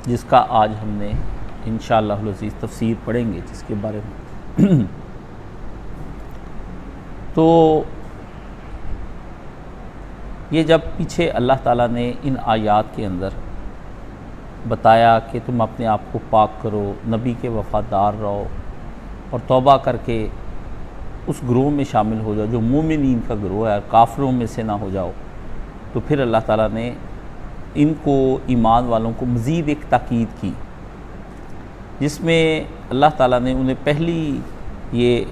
جس کا آج ہم نے انشاءاللہ العزیز تفسیر پڑھیں گے جس کے بارے میں تو یہ جب پیچھے اللہ تعالیٰ نے ان آیات کے اندر بتایا کہ تم اپنے آپ کو پاک کرو، نبی کے وفادار رہو اور توبہ کر کے اس گروہ میں شامل ہو جاؤ جو مومنین کا گروہ ہے اور کافروں میں سے نہ ہو جاؤ، تو پھر اللہ تعالیٰ نے ان کو ایمان والوں کو مزید ایک تاکید کی جس میں اللہ تعالیٰ نے انہیں پہلی یہ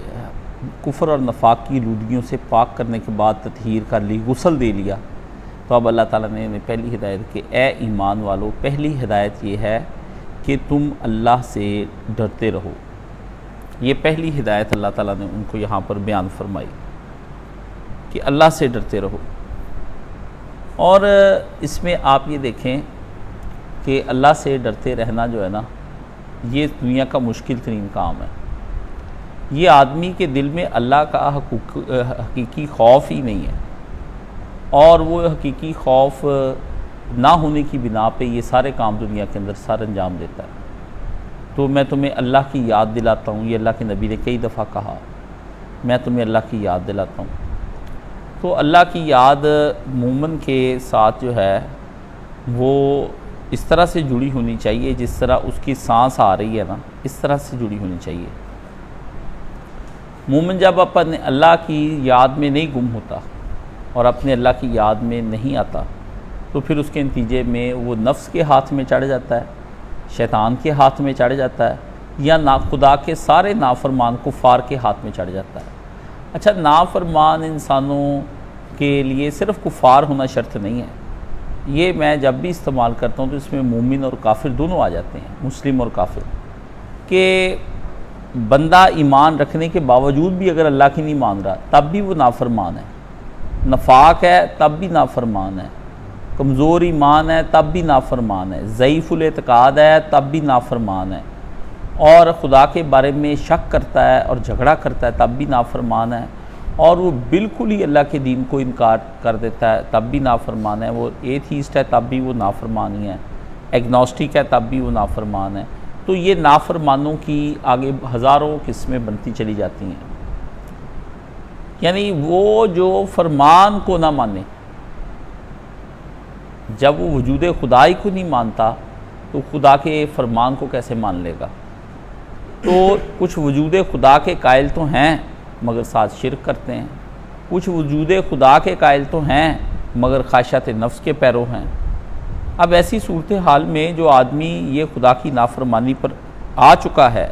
کفر اور نفاق کی آلودگیوں سے پاک کرنے کے بعد تطہیر کر لی، غسل دے لیا، تو اب اللہ تعالیٰ نے انہیں پہلی ہدایت کہ اے ایمان والو، پہلی ہدایت یہ ہے کہ تم اللہ سے ڈرتے رہو۔ یہ پہلی ہدایت اللہ تعالیٰ نے ان کو یہاں پر بیان فرمائی کہ اللہ سے ڈرتے رہو۔ اور اس میں آپ یہ دیکھیں کہ اللہ سے ڈرتے رہنا جو ہے نا، یہ دنیا کا مشکل ترین کام ہے۔ یہ آدمی کے دل میں اللہ کا حقیقی خوف ہی نہیں ہے، اور وہ حقیقی خوف نہ ہونے کی بنا پہ یہ سارے کام دنیا کے اندر سر انجام دیتا ہے۔ تو میں تمہیں اللہ کی یاد دلاتا ہوں، یہ اللہ کے نبی نے کئی دفعہ کہا، میں تمہیں اللہ کی یاد دلاتا ہوں۔ تو اللہ کی یاد مومن کے ساتھ جو ہے وہ اس طرح سے جڑی ہونی چاہیے جس طرح اس کی سانس آ رہی ہے نا، اس طرح سے جڑی ہونی چاہیے۔ مومن جب اپنے اللہ کی یاد میں نہیں گم ہوتا اور اپنے اللہ کی یاد میں نہیں آتا تو پھر اس کے نتیجے میں وہ نفس کے ہاتھ میں چڑھ جاتا ہے، شیطان کے ہاتھ میں چڑھ جاتا ہے، یا خدا کے سارے نافرمان کفار کے ہاتھ میں چڑھ جاتا ہے۔ اچھا، نافرمان انسانوں کے لیے صرف کفار ہونا شرط نہیں ہے، یہ میں جب بھی استعمال کرتا ہوں تو اس میں مومن اور کافر دونوں آ جاتے ہیں، مسلم اور کافر، کہ بندہ ایمان رکھنے کے باوجود بھی اگر اللہ کی نہیں مان رہا تب بھی وہ نافرمان ہے، نفاق ہے تب بھی نافرمان ہے، کمزور ایمان ہے تب بھی نافرمان ہے، ضعیف الاعتقاد ہے تب بھی نافرمان ہے، اور خدا کے بارے میں شک کرتا ہے اور جھگڑا کرتا ہے تب بھی نافرمان ہے، اور وہ بالکل ہی اللہ کے دین کو انکار کر دیتا ہے تب بھی نافرمان ہے، وہ ایتھیسٹ ہے تب بھی وہ نافرمان ہی ہے، ایگنوسٹک ہے تب بھی وہ نافرمان ہے۔ تو یہ نافرمانوں کی آگے ہزاروں قسمیں بنتی چلی جاتی ہیں، یعنی وہ جو فرمان کو نہ مانے، جب وہ وجود خدائی کو نہیں مانتا تو خدا کے فرمان کو کیسے مان لے گا؟ تو کچھ وجود خدا کے قائل تو ہیں مگر ساتھ شرک کرتے ہیں، کچھ وجود خدا کے قائل تو ہیں مگر خواہشات نفس کے پیرو ہیں۔ اب ایسی صورتحال میں جو آدمی یہ خدا کی نافرمانی پر آ چکا ہے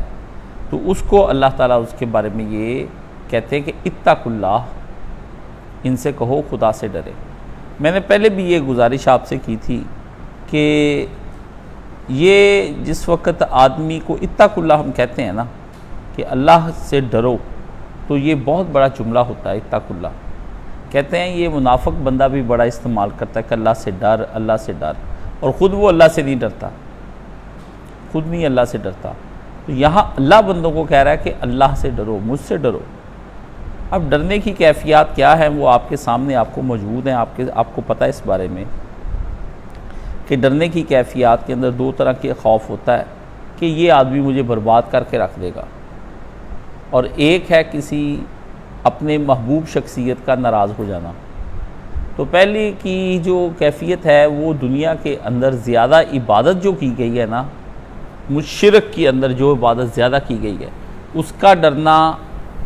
تو اس کو اللہ تعالیٰ اس کے بارے میں یہ کہتے ہیں کہ اتقوا اللہ، ان سے کہو خدا سے ڈرے۔ میں نے پہلے بھی یہ گزارش آپ سے کی تھی کہ یہ جس وقت آدمی کو اتقوا اللہ ہم کہتے ہیں نا کہ اللہ سے ڈرو، تو یہ بہت بڑا جملہ ہوتا ہے اتقوا اللہ۔ کہتے ہیں یہ منافق بندہ بھی بڑا استعمال کرتا ہے کہ اللہ سے ڈر، اللہ سے ڈر، اور خود وہ اللہ سے نہیں ڈرتا، خود نہیں اللہ سے ڈرتا۔ تو یہاں اللہ بندوں کو کہہ رہا ہے کہ اللہ سے ڈرو، مجھ سے ڈرو۔ اب ڈرنے کی کیفیات کیا ہیں وہ آپ کے سامنے آپ کو موجود ہیں، آپ کو پتہ ہے اس بارے میں کہ ڈرنے کی کیفیات کے اندر دو طرح کے خوف ہوتا ہے کہ یہ آدمی مجھے برباد کر کے رکھ دے گا، اور ایک ہے کسی اپنے محبوب شخصیت کا ناراض ہو جانا۔ تو پہلی کی جو کیفیت ہے وہ دنیا کے اندر زیادہ عبادت جو کی گئی ہے نا، مشرک کے اندر جو عبادت زیادہ کی گئی ہے اس کا ڈرنا،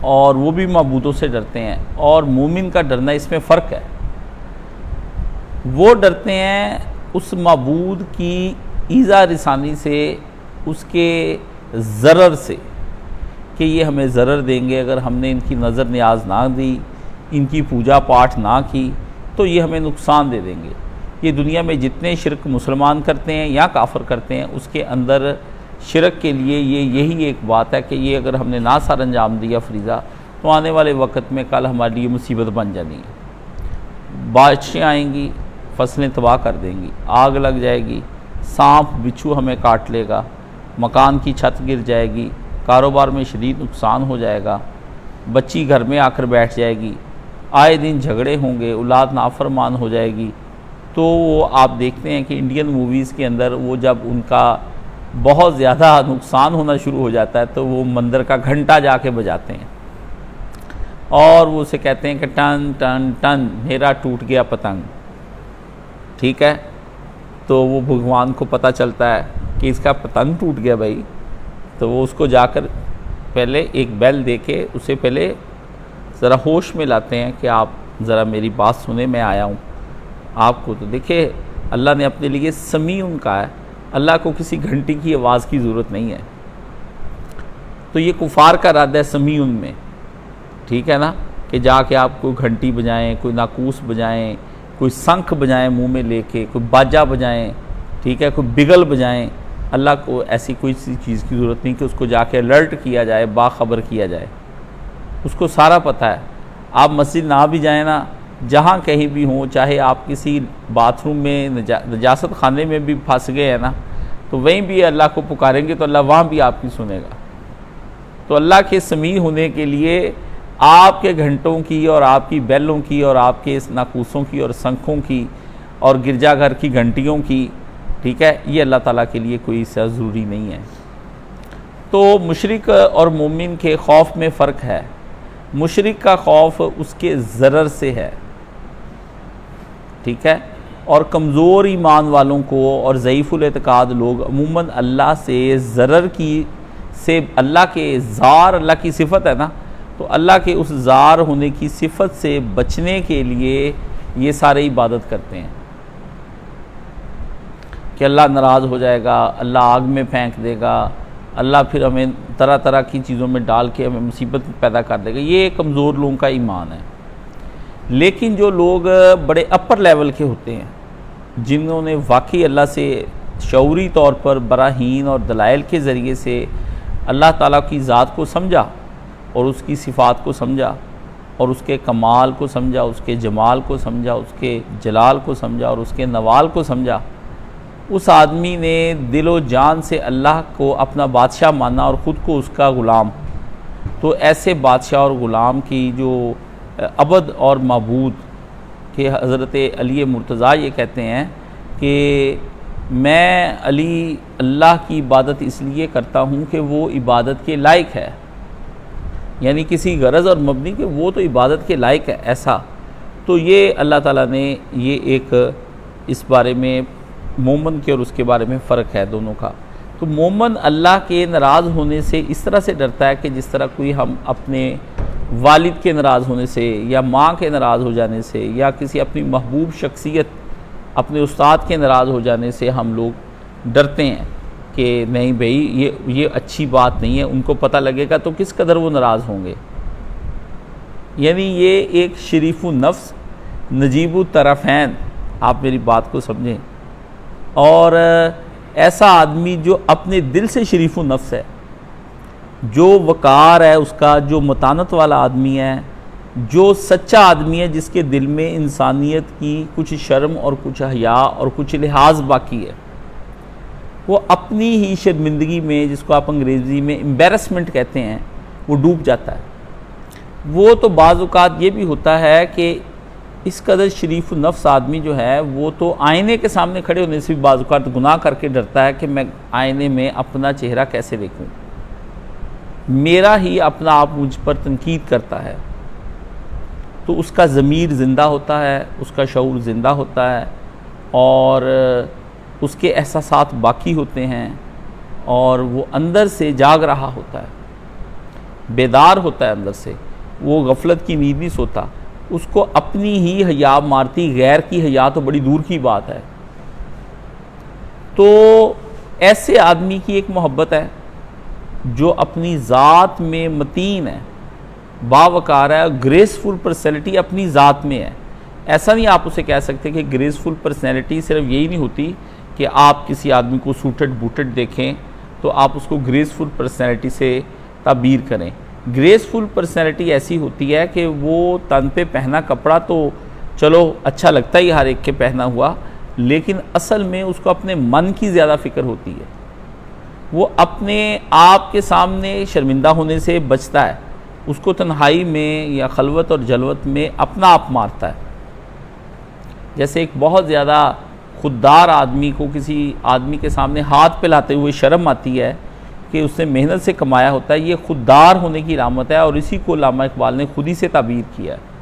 اور وہ بھی معبودوں سے ڈرتے ہیں، اور مومن کا ڈرنا اس میں فرق ہے۔ وہ ڈرتے ہیں اس معبود کی ایذا رسانی سے، اس کے ضرر سے، کہ یہ ہمیں ضرر دیں گے اگر ہم نے ان کی نظر نیاز نہ دی، ان کی پوجا پاٹ نہ کی تو یہ ہمیں نقصان دے دیں گے۔ یہ دنیا میں جتنے شرک مسلمان کرتے ہیں یا کافر کرتے ہیں اس کے اندر شرک کے لیے یہی ایک بات ہے کہ یہ اگر ہم نے نہ سر انجام دیا فریضہ تو آنے والے وقت میں کل ہمارے لیے مصیبت بن جانی ہے، بارشیں آئیں گی، فصلیں تباہ کر دیں گی، آگ لگ جائے گی، سانپ بچھو ہمیں کاٹ لے گا، مکان کی چھت گر جائے گی، کاروبار میں شدید نقصان ہو جائے گا، بچی گھر میں آ کر بیٹھ جائے گی، آئے دن جھگڑے ہوں گے، اولاد نافرمان ہو جائے گی، تو وہ آپ دیکھتے ہیں کہ انڈین موویز کے اندر وہ جب ان کا بہت زیادہ نقصان ہونا شروع ہو جاتا ہے تو وہ مندر کا گھنٹا جا کے بجاتے ہیں اور وہ اسے کہتے ہیں کہ ٹن ٹن ٹن میرا ٹوٹ گیا پتنگ. ٹھیک ہے, تو وہ بھگوان کو پتہ چلتا ہے کہ اس کا پتنگ ٹوٹ گیا بھائی, تو وہ اس کو جا کر پہلے ایک بیل دے کے اسے پہلے ذرا ہوش میں لاتے ہیں کہ آپ ذرا میری بات سنیں, میں آیا ہوں آپ کو. تو دیکھیں اللہ نے اپنے لیے سمیع کہا ہے, اللہ کو کسی گھنٹی کی آواز کی ضرورت نہیں ہے. تو یہ کفار کا رد ہے سمیع میں, ٹھیک ہے نا, کہ جا کے آپ کوئی گھنٹی بجائیں, کوئی ناقوس بجائیں, کوئی سنکھ بجائیں منہ میں لے کے, کوئی باجا بجائیں, ٹھیک ہے, کوئی بگل بجائیں. اللہ کو ایسی کوئی چیز کی ضرورت نہیں کہ اس کو جا کے الرٹ کیا جائے, باخبر کیا جائے. اس کو سارا پتہ ہے. آپ مسجد نہ بھی جائیں نا, جہاں کہیں بھی ہوں, چاہے آپ کسی باتھ روم میں نجاست خانے میں بھی پھنس گئے ہیں نا, تو وہیں بھی اللہ کو پکاریں گے تو اللہ وہاں بھی آپ کی سنے گا. تو اللہ کے سمیع ہونے کے لیے آپ کے گھنٹوں کی اور آپ کی بیلوں کی اور آپ کے ناقوسوں کی اور سنکھوں کی اور گرجا گھر کی گھنٹیوں کی, ٹھیک ہے, یہ اللہ تعالیٰ کے لیے کوئی ایسا ضروری نہیں ہے. تو مشرک اور مومن کے خوف میں فرق ہے. مشرک کا خوف اس کے ضرر سے ہے, ٹھیک ہے, اور کمزور ایمان والوں کو اور ضعیف الاعتقاد لوگ عموماً اللہ سے ضرر کی سے, اللہ کے زار, اللہ کی صفت ہے نا, تو اللہ کے اس زار ہونے کی صفت سے بچنے کے لیے یہ سارے عبادت کرتے ہیں کہ اللہ ناراض ہو جائے گا, اللہ آگ میں پھینک دے گا, اللہ پھر ہمیں طرح طرح کی چیزوں میں ڈال کے ہمیں مصیبت پیدا کر دے گا. یہ کمزور لوگوں کا ایمان ہے. لیکن جو لوگ بڑے اپر لیول کے ہوتے ہیں, جنہوں نے واقعی اللہ سے شعوری طور پر براہین اور دلائل کے ذریعے سے اللہ تعالیٰ کی ذات کو سمجھا اور اس کی صفات کو سمجھا اور اس کے کمال کو سمجھا, اس کے جمال کو سمجھا, اس کے جلال کو سمجھا اور اس کے نوال کو سمجھا, اس آدمی نے دل و جان سے اللہ کو اپنا بادشاہ مانا اور خود کو اس کا غلام. تو ایسے بادشاہ اور غلام کی جو عبد اور معبود کہ حضرت علی مرتضیٰ یہ کہتے ہیں کہ میں علی اللہ کی عبادت اس لیے کرتا ہوں کہ وہ عبادت کے لائق ہے, یعنی کسی غرض اور مبنی کہ وہ تو عبادت کے لائق ہے ایسا. تو یہ اللہ تعالیٰ نے یہ ایک اس بارے میں مومن کے اور اس کے بارے میں فرق ہے دونوں کا. تو مومن اللہ کے ناراض ہونے سے اس طرح سے ڈرتا ہے کہ جس طرح کوئی ہم اپنے والد کے ناراض ہونے سے یا ماں کے ناراض ہو جانے سے یا کسی اپنی محبوب شخصیت اپنے استاد کے ناراض ہو جانے سے ہم لوگ ڈرتے ہیں کہ نہیں بھئی یہ اچھی بات نہیں ہے, ان کو پتہ لگے گا تو کس قدر وہ ناراض ہوں گے. یعنی یہ ایک شریف النفس نجیب الطرفین, آپ میری بات کو سمجھیں, اور ایسا آدمی جو اپنے دل سے شریف النفس ہے, جو وقار ہے اس کا, جو متانت والا آدمی ہے, جو سچا آدمی ہے, جس کے دل میں انسانیت کی کچھ شرم اور کچھ حیا اور کچھ لحاظ باقی ہے, وہ اپنی ہی شرمندگی میں, جس کو آپ انگریزی میں امبیرسمنٹ کہتے ہیں, وہ ڈوب جاتا ہے. وہ تو بعض اوقات یہ بھی ہوتا ہے کہ اس قدر شریف النفس آدمی جو ہے وہ تو آئینے کے سامنے کھڑے ہونے سے بھی بعض اوقات گناہ کر کے ڈرتا ہے کہ میں آئینے میں اپنا چہرہ کیسے دیکھوں, میرا ہی اپنا آپ مجھ پر تنقید کرتا ہے. تو اس کا ضمیر زندہ ہوتا ہے, اس کا شعور زندہ ہوتا ہے اور اس کے احساسات باقی ہوتے ہیں اور وہ اندر سے جاگ رہا ہوتا ہے, بیدار ہوتا ہے اندر سے, وہ غفلت کی نیند نہیں سوتا. اس کو اپنی ہی حیا مارتی, غیر کی حیا تو بڑی دور کی بات ہے. تو ایسے آدمی کی ایک محبت ہے جو اپنی ذات میں متین ہے, باوقار ہے, گریسفل پرسنالٹی اپنی ذات میں ہے. ایسا نہیں آپ اسے کہہ سکتے کہ گریسفل پرسنالٹی صرف یہی نہیں ہوتی کہ آپ کسی آدمی کو سوٹڈ بوٹڈ دیکھیں تو آپ اس کو گریسفل پرسنالٹی سے تعبیر کریں. گریسفل پرسنالٹی ایسی ہوتی ہے کہ وہ تن پہ پہنا کپڑا تو چلو اچھا لگتا ہی ہر ایک کے پہنا ہوا, لیکن اصل میں اس کو اپنے من کی زیادہ فکر ہوتی ہے. وہ اپنے آپ کے سامنے شرمندہ ہونے سے بچتا ہے, اس کو تنہائی میں یا خلوت اور جلوت میں اپنا آپ مارتا ہے. جیسے ایک بہت زیادہ خوددار آدمی کو کسی آدمی کے سامنے ہاتھ پھیلاتے ہوئے شرم آتی ہے کہ اس نے محنت سے کمایا ہوتا ہے، یہ خوددار ہونے کی علامت ہے، اور اسی کو علامہ اقبال نے خودی سے تعبیر کیا ہے۔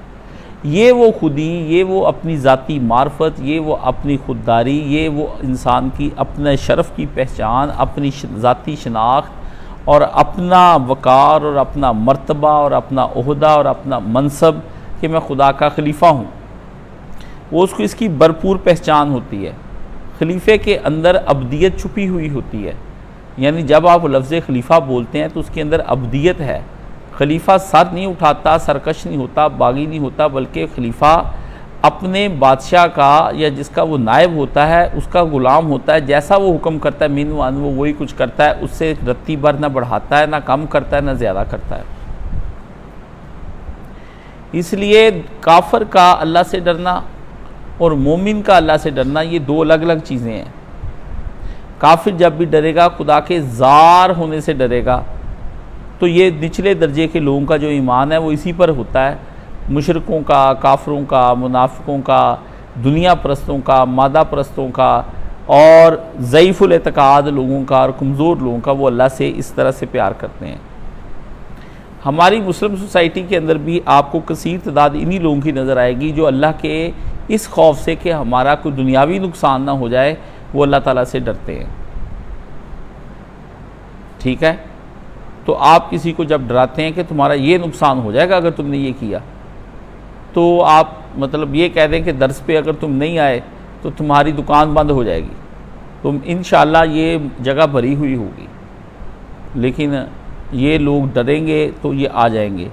یہ وہ خودی، یہ وہ اپنی ذاتی معرفت، یہ وہ اپنی خودداری، یہ وہ انسان کی اپنے شرف کی پہچان، اپنی ذاتی شناخت اور اپنا وقار اور اپنا مرتبہ اور اپنا عہدہ اور اپنا منصب کہ میں خدا کا خلیفہ ہوں، وہ اس کو اس کی بھرپور پہچان ہوتی ہے۔ خلیفے کے اندر ابدیت چھپی ہوئی ہوتی ہے، یعنی جب آپ لفظ خلیفہ بولتے ہیں تو اس کے اندر ابدیت ہے۔ خلیفہ سر نہیں اٹھاتا، سرکش نہیں ہوتا، باغی نہیں ہوتا، بلکہ خلیفہ اپنے بادشاہ کا یا جس کا وہ نائب ہوتا ہے اس کا غلام ہوتا ہے، جیسا وہ حکم کرتا ہے مینوان وہ وہی کچھ کرتا ہے، اس سے رتی بھر نہ بڑھاتا ہے، نہ کم کرتا ہے، نہ زیادہ کرتا ہے۔ اس لیے کافر کا اللہ سے ڈرنا اور مومن کا اللہ سے ڈرنا یہ دو الگ الگ چیزیں ہیں۔ کافر جب بھی ڈرے گا خدا کے زار ہونے سے ڈرے گا، تو یہ نچلے درجے کے لوگوں کا جو ایمان ہے وہ اسی پر ہوتا ہے، مشرکوں کا، کافروں کا، منافقوں کا، دنیا پرستوں کا، مادہ پرستوں کا اور ضعیف الاعتقاد لوگوں کا اور کمزور لوگوں کا، وہ اللہ سے اس طرح سے پیار کرتے ہیں۔ ہماری مسلم سوسائٹی کے اندر بھی آپ کو کثیر تعداد انہی لوگوں کی نظر آئے گی جو اللہ کے اس خوف سے کہ ہمارا کوئی دنیاوی نقصان نہ ہو جائے وہ اللہ تعالیٰ سے ڈرتے ہیں۔ ٹھیک ہے، تو آپ کسی کو جب ڈراتے ہیں کہ تمہارا یہ نقصان ہو جائے گا اگر تم نے یہ کیا، تو آپ مطلب یہ کہہ دیں کہ درس پہ اگر تم نہیں آئے تو تمہاری دکان بند ہو جائے گی، تم انشاءاللہ یہ جگہ بھری ہوئی ہوگی، لیکن یہ لوگ ڈریں گے تو یہ آ جائیں گے۔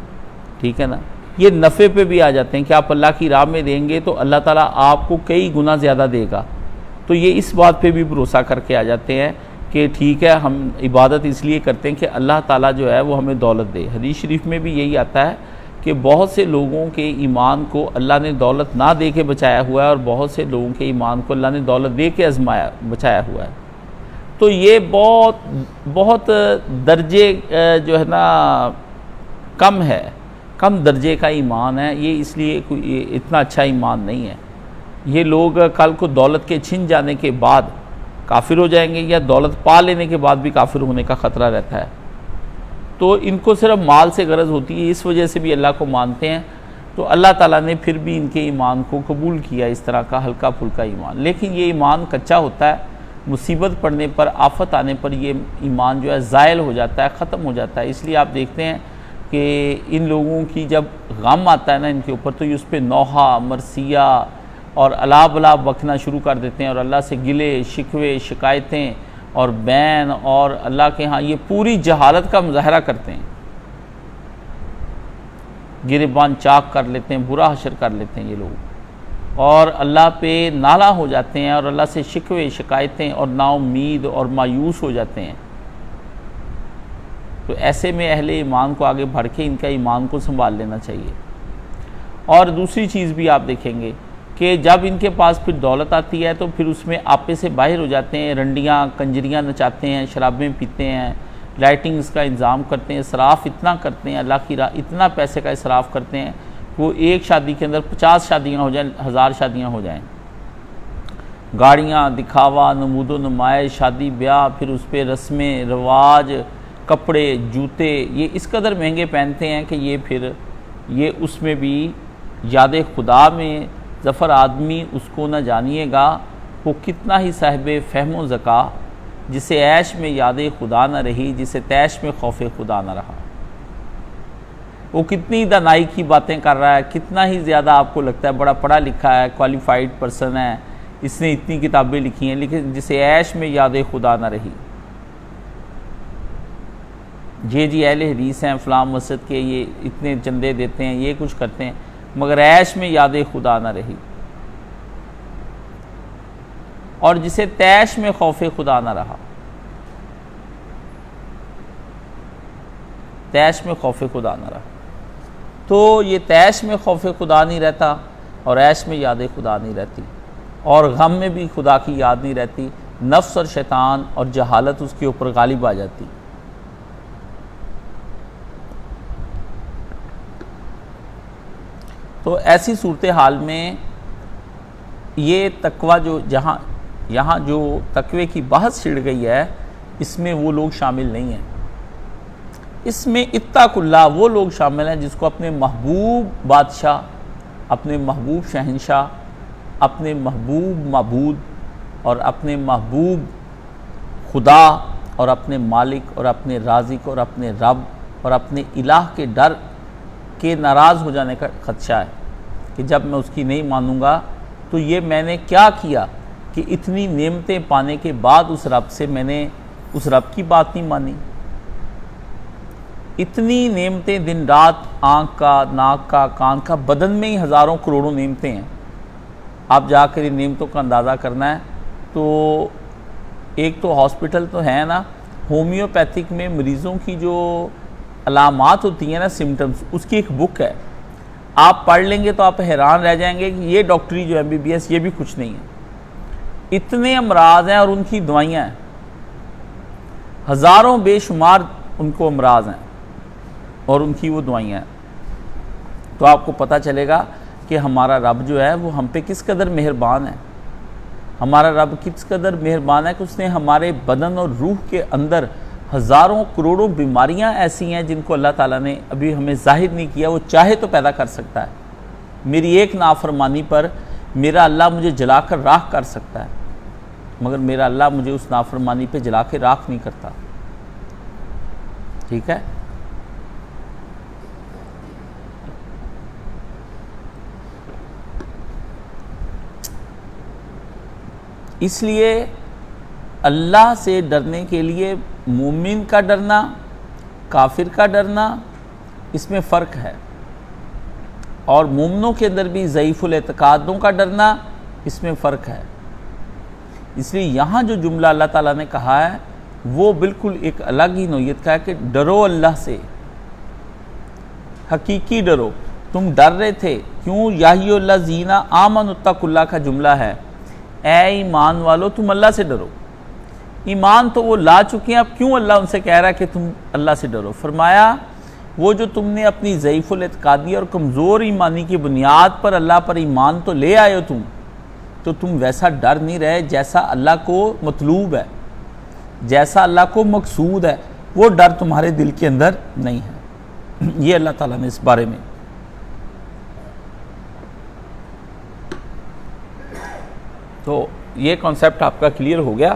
ٹھیک ہے نا، یہ نفع پہ بھی آ جاتے ہیں کہ آپ اللہ کی راہ میں دیں گے تو اللہ تعالیٰ آپ کو کئی گنا زیادہ دے گا، تو یہ اس بات پہ بھی بھروسہ کر کے آ جاتے ہیں کہ ٹھیک ہے ہم عبادت اس لیے کرتے ہیں کہ اللہ تعالیٰ جو ہے وہ ہمیں دولت دے۔ حدیث شریف میں بھی یہی آتا ہے کہ بہت سے لوگوں کے ایمان کو اللہ نے دولت نہ دے کے بچایا ہوا ہے اور بہت سے لوگوں کے ایمان کو اللہ نے دولت دے کے بچایا ہوا ہے۔ تو یہ بہت درجے جو ہے نا کم ہے، کم درجے کا ایمان ہے، یہ اس لیے کوئی اتنا اچھا ایمان نہیں ہے۔ یہ لوگ کل کو دولت کے چھن جانے کے بعد کافر ہو جائیں گے یا دولت پا لینے کے بعد بھی کافر ہونے کا خطرہ رہتا ہے، تو ان کو صرف مال سے غرض ہوتی ہے، اس وجہ سے بھی اللہ کو مانتے ہیں، تو اللہ تعالیٰ نے پھر بھی ان کے ایمان کو قبول کیا، اس طرح کا ہلکا پھلکا ایمان۔ لیکن یہ ایمان کچا ہوتا ہے، مصیبت پڑنے پر، آفت آنے پر یہ ایمان جو ہے زائل ہو جاتا ہے، ختم ہو جاتا ہے۔ اس لیے آپ دیکھتے ہیں کہ ان لوگوں کی جب غم آتا ہے نا ان کے اوپر، تو یہ اس پہ نوحہ، مرثیہ اور الا بلا بکنا شروع کر دیتے ہیں اور اللہ سے گلے شکوے شکایتیں اور بین اور اللہ کے ہاں یہ پوری جہالت کا مظاہرہ کرتے ہیں، گریبان چاک کر لیتے ہیں، برا حشر کر لیتے ہیں یہ لوگ، اور اللہ پہ نالاں ہو جاتے ہیں اور اللہ سے شکوے شکایتیں اور نا امید اور مایوس ہو جاتے ہیں۔ تو ایسے میں اہل ایمان کو آگے بڑھ کے ان کا ایمان کو سنبھال لینا چاہیے۔ اور دوسری چیز بھی آپ دیکھیں گے کہ جب ان کے پاس پھر دولت آتی ہے تو پھر اس میں آپے سے باہر ہو جاتے ہیں، رنڈیاں کنجریاں نچاتے ہیں، شرابیں پیتے ہیں، لائٹنگز کا انتظام کرتے ہیں، اسراف اتنا کرتے ہیں، اللہ کی راہ اتنا پیسے کا اسراف کرتے ہیں، وہ ایک شادی کے اندر 50 شادیاں ہو جائیں، 1000 شادیاں ہو جائیں، گاڑیاں، دکھاوا، نمود و نمائش، شادی بیاہ، پھر اس پہ رسمیں رواج، کپڑے، جوتے، یہ اس قدر مہنگے پہنتے ہیں کہ یہ اس میں بھی یاد خدا میں ظفر آدمی اس کو نہ جانیے گا وہ کتنا ہی صاحب فہم و ذکا، جسے عیش میں یاد خدا نہ رہی، جسے تیش میں خوف خدا نہ رہا، وہ کتنی دانائی کی باتیں کر رہا ہے، کتنا ہی زیادہ آپ کو لگتا ہے بڑا پڑھا لکھا ہے، کوالیفائڈ پرسن ہے، اس نے اتنی کتابیں لکھی ہیں، لیکن جسے عیش میں یاد خدا نہ رہی، جی اہل حدیث ہیں، فلاں مسجد کے، یہ اتنے چندے دیتے ہیں، یہ کچھ کرتے ہیں، مگر عیش میں یاد خدا نہ رہی، اور جسے تیش میں خوف خدا نہ رہا، تیش میں خوف خدا نہ رہا، تو یہ تیش میں خوف خدا نہیں رہتا اور عیش میں یاد خدا نہیں رہتی، اور غم میں بھی خدا کی یاد نہیں رہتی، نفس اور شیطان اور جہالت اس کے اوپر غالب آ جاتی۔ تو ایسی صورتحال میں یہ تقوی جو یہاں جو تقوی کی بحث چھڑ گئی ہے، اس میں وہ لوگ شامل نہیں ہیں۔ اس میں اتقوا اللہ وہ لوگ شامل ہیں جس کو اپنے محبوب بادشاہ، اپنے محبوب شہنشاہ، اپنے محبوب معبود اور اپنے محبوب خدا اور اپنے مالک اور اپنے رازق اور اپنے رب اور اپنے الہ کے ڈر کے ناراض ہو جانے کا خدشہ ہے کہ جب میں اس کی نہیں مانوں گا تو یہ میں نے کیا کیا کہ اتنی نعمتیں پانے کے بعد اس رب سے میں نے اس رب کی بات نہیں مانی۔ اتنی نعمتیں، دن رات، آنکھ کا، ناک کا، کان کا، بدن میں ہی ہزاروں کروڑوں نعمتیں ہیں۔ آپ جا کر ان نعمتوں کا اندازہ کرنا ہے تو ایک تو ہاسپٹل تو ہے نا، ہومیوپیتھک میں مریضوں کی جو علامات ہوتی ہیں نا، سمٹمز، اس کی ایک بک ہے، آپ پڑھ لیں گے تو آپ حیران رہ جائیں گے کہ یہ ڈاکٹری جو MBBS یہ بھی کچھ نہیں ہے۔ اتنے امراض ہیں اور ان کی دوائیاں ہیں، ہزاروں بے شمار ان کو امراض ہیں اور ان کی وہ دوائیاں ہیں۔ تو آپ کو پتہ چلے گا کہ ہمارا رب جو ہے وہ ہم پہ کس قدر مہربان ہے، ہمارا رب کس قدر مہربان ہے کہ اس نے ہمارے بدن اور روح کے اندر ہزاروں کروڑوں بیماریاں ایسی ہیں جن کو اللہ تعالیٰ نے ابھی ہمیں ظاہر نہیں کیا، وہ چاہے تو پیدا کر سکتا ہے۔ میری ایک نافرمانی پر میرا اللہ مجھے جلا کر راکھ کر سکتا ہے، مگر میرا اللہ مجھے اس نافرمانی پہ جلا کے راکھ نہیں کرتا۔ ٹھیک ہے؟ اس لیے اللہ سے ڈرنے کے لیے مومن کا ڈرنا، کافر کا ڈرنا، اس میں فرق ہے، اور مومنوں کے اندر بھی ضعیف الاعتقادوں کا ڈرنا، اس میں فرق ہے۔ اس لیے یہاں جو جملہ اللہ تعالیٰ نے کہا ہے وہ بالکل ایک الگ ہی نوعیت کا ہے کہ ڈرو اللہ سے، حقیقی ڈرو۔ تم ڈر رہے تھے کیوں؟ یا ایھا الذین آمنوا اتقوا اللہ کا جملہ ہے، اے ایمان والو تم اللہ سے ڈرو۔ ایمان تو وہ لا چکے ہیں، اب کیوں اللہ ان سے کہہ رہا ہے کہ تم اللہ سے ڈرو؟ فرمایا وہ جو تم نے اپنی ضعیف الاعتقادی اور کمزور ایمانی کی بنیاد پر اللہ پر ایمان تو لے آئے ہو تو تم ویسا ڈر نہیں رہے جیسا اللہ کو مطلوب ہے، جیسا اللہ کو مقصود ہے، وہ ڈر تمہارے دل کے اندر نہیں ہے۔ یہ اللہ تعالیٰ نے اس بارے میں تو یہ کانسیپٹ آپ کا کلیئر ہو گیا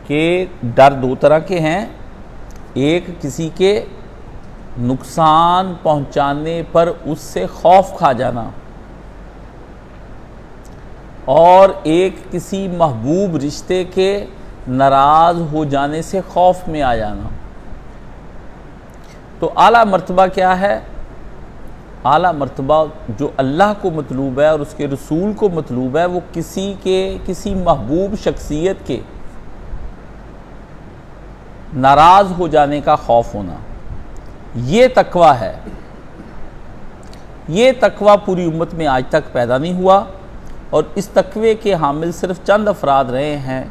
کہ ڈر دو طرح کے ہیں، ایک کسی کے نقصان پہنچانے پر اس سے خوف کھا جانا، اور ایک کسی محبوب رشتے کے ناراض ہو جانے سے خوف میں آ جانا۔ تو اعلیٰ مرتبہ کیا ہے؟ اعلیٰ مرتبہ جو اللہ کو مطلوب ہے اور اس کے رسول کو مطلوب ہے، وہ کسی محبوب شخصیت کے ناراض ہو جانے کا خوف ہونا، یہ تقوی ہے۔ یہ تقوی پوری امت میں آج تک پیدا نہیں ہوا، اور اس تقوی کے حامل صرف چند افراد رہے ہیں۔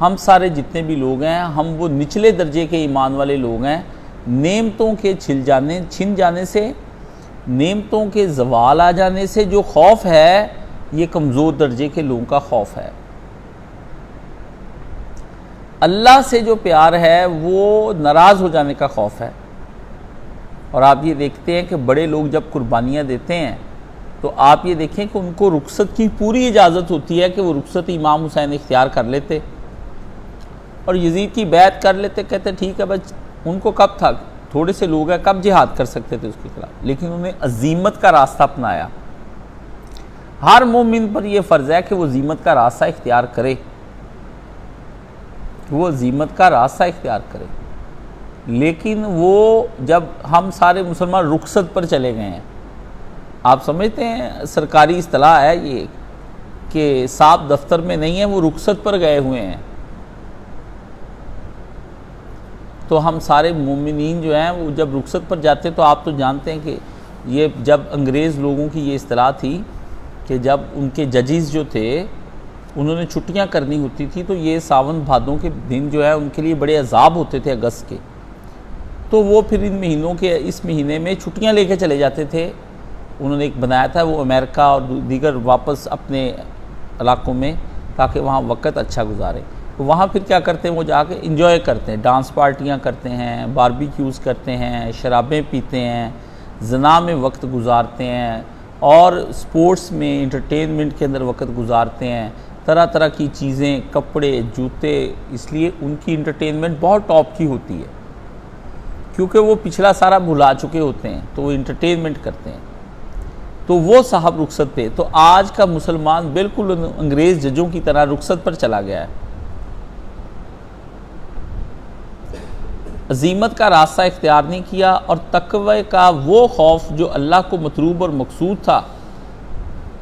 ہم سارے جتنے بھی لوگ ہیں، ہم وہ نچلے درجے کے ایمان والے لوگ ہیں۔ نعمتوں کے چھن جانے سے، نعمتوں کے زوال آ جانے سے جو خوف ہے، یہ کمزور درجے کے لوگوں کا خوف ہے۔ اللہ سے جو پیار ہے وہ ناراض ہو جانے کا خوف ہے۔ اور آپ یہ دیکھتے ہیں کہ بڑے لوگ جب قربانیاں دیتے ہیں تو آپ یہ دیکھیں کہ ان کو رخصت کی پوری اجازت ہوتی ہے کہ وہ رخصت امام حسین اختیار کر لیتے اور یزید کی بیعت کر لیتے، کہتے ٹھیک ہے بس، ان کو کب تھا، تھوڑے سے لوگ ہیں، کب جہاد کر سکتے تھے اس کے خلاف، لیکن انہوں نے عزیمت کا راستہ اپنایا۔ ہر مومن پر یہ فرض ہے کہ وہ عزیمت کا راستہ اختیار کرے، وہ عزیمت کا راستہ اختیار کرے۔ لیکن وہ جب ہم سارے مسلمان رخصت پر چلے گئے ہیں، آپ سمجھتے ہیں سرکاری اصطلاح ہے یہ کہ صاحب دفتر میں نہیں ہیں، وہ رخصت پر گئے ہوئے ہیں، تو ہم سارے مومنین جو ہیں وہ جب رخصت پر جاتے تو آپ تو جانتے ہیں کہ یہ جب انگریز لوگوں کی یہ اصطلاح تھی کہ جب ان کے ججز جو تھے انہوں نے چھٹیاں کرنی ہوتی تھی، تو یہ ساون بھادوں کے دن جو ہے ان کے لیے بڑے عذاب ہوتے تھے اگست کے، تو وہ پھر ان مہینوں کے اس مہینے میں چھٹیاں لے کے چلے جاتے تھے۔ انہوں نے ایک بنایا تھا، وہ امریکہ اور دیگر واپس اپنے علاقوں میں تاکہ وہاں وقت اچھا گزاریں. تو وہاں پھر کیا کرتے ہیں, وہ جا کے انجوائے کرتے ہیں, ڈانس پارٹیاں کرتے ہیں, باربیکیوز کرتے ہیں, شرابیں پیتے ہیں, زنا میں وقت گزارتے ہیں, اور سپورٹس میں انٹرٹینمنٹ کے اندر وقت گزارتے ہیں, طرح طرح کی چیزیں, کپڑے, جوتے. اس لیے ان کی انٹرٹینمنٹ بہت ٹاپ کی ہوتی ہے, کیونکہ وہ پچھلا سارا بھلا چکے ہوتے ہیں, تو وہ انٹرٹینمنٹ کرتے ہیں. تو وہ صاحب رخصت پہ. تو آج کا مسلمان بالکل انگریز ججوں کی طرح رخصت پر چلا گیا ہے. عزیمت کا راستہ اختیار نہیں کیا, اور تقوی کا وہ خوف جو اللہ کو مطلوب اور مقصود تھا,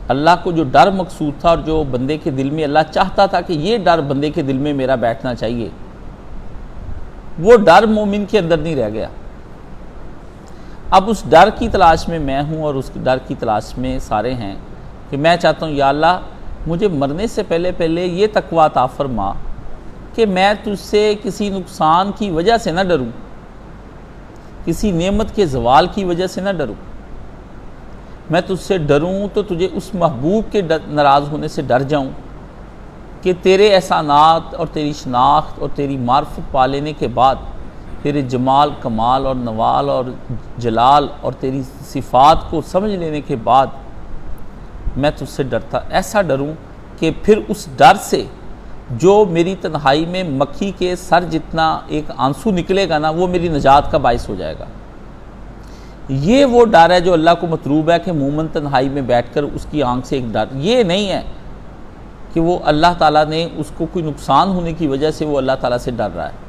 اللہ کو جو ڈر مقصود تھا, اور جو بندے کے دل میں اللہ چاہتا تھا کہ یہ ڈر بندے کے دل میں میرا بیٹھنا چاہیے, وہ ڈر مومن کے اندر نہیں رہ گیا. اب اس ڈر کی تلاش میں میں ہوں, اور اس ڈر کی تلاش میں سارے ہیں کہ میں چاہتا ہوں یا اللہ مجھے مرنے سے پہلے یہ تقوی عطا فرما کہ میں تجھ سے کسی نقصان کی وجہ سے نہ ڈروں, کسی نعمت کے زوال کی وجہ سے نہ ڈروں. میں تجھ سے ڈروں تو تجھے اس محبوب کے ناراض ہونے سے ڈر جاؤں کہ تیرے احسانات اور تیری شناخت اور تیری معرفت پا لینے کے بعد, تیرے جمال, کمال اور نوال اور جلال اور تیری صفات کو سمجھ لینے کے بعد میں تجھ سے ڈرتا, ایسا ڈروں کہ پھر اس ڈر سے جو میری تنہائی میں مکھی کے سر جتنا ایک آنسو نکلے گا نا, وہ میری نجات کا باعث ہو جائے گا. یہ وہ ڈر ہے جو اللہ کو مطلوب ہے کہ مومن تنہائی میں بیٹھ کر اس کی آنکھ سے ایک ڈر, یہ نہیں ہے کہ وہ اللہ تعالیٰ نے اس کو کوئی نقصان ہونے کی وجہ سے وہ اللہ تعالیٰ سے ڈر رہا ہے.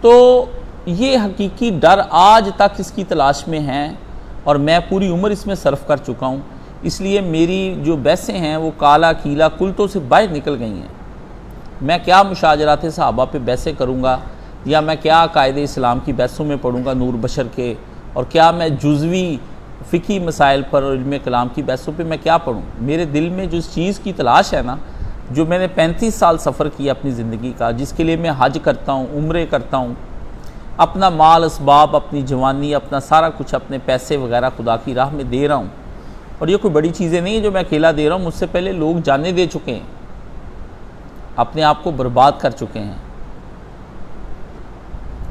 تو یہ حقیقی ڈر آج تک اس کی تلاش میں ہیں, اور میں پوری عمر اس میں صرف کر چکا ہوں. اس لیے میری جو بحثیں ہیں وہ کالا کیلا کلتوں سے باہر نکل گئی ہیں. میں کیا مشاجرات صحابہ پہ بحثیں کروں گا, یا میں کیا قائد اسلام کی بحثوں میں پڑھوں گا نور بشر کے, اور کیا میں جزوی فقہی مسائل پر اور علم کلام کی بحثوں پہ میں کیا پڑھوں. میرے دل میں جو اس چیز کی تلاش ہے نا, جو میں نے 35 سال سفر کیا اپنی زندگی کا, جس کے لیے میں حج کرتا ہوں, عمرے کرتا ہوں, اپنا مال اسباب, اپنی جوانی, اپنا سارا کچھ, اپنے پیسے وغیرہ خدا کی راہ میں دے رہا ہوں. اور یہ کوئی بڑی چیزیں نہیں ہیں جو میں اکیلا دے رہا ہوں, مجھ سے پہلے لوگ جانے دے چکے ہیں, اپنے آپ کو برباد کر چکے ہیں.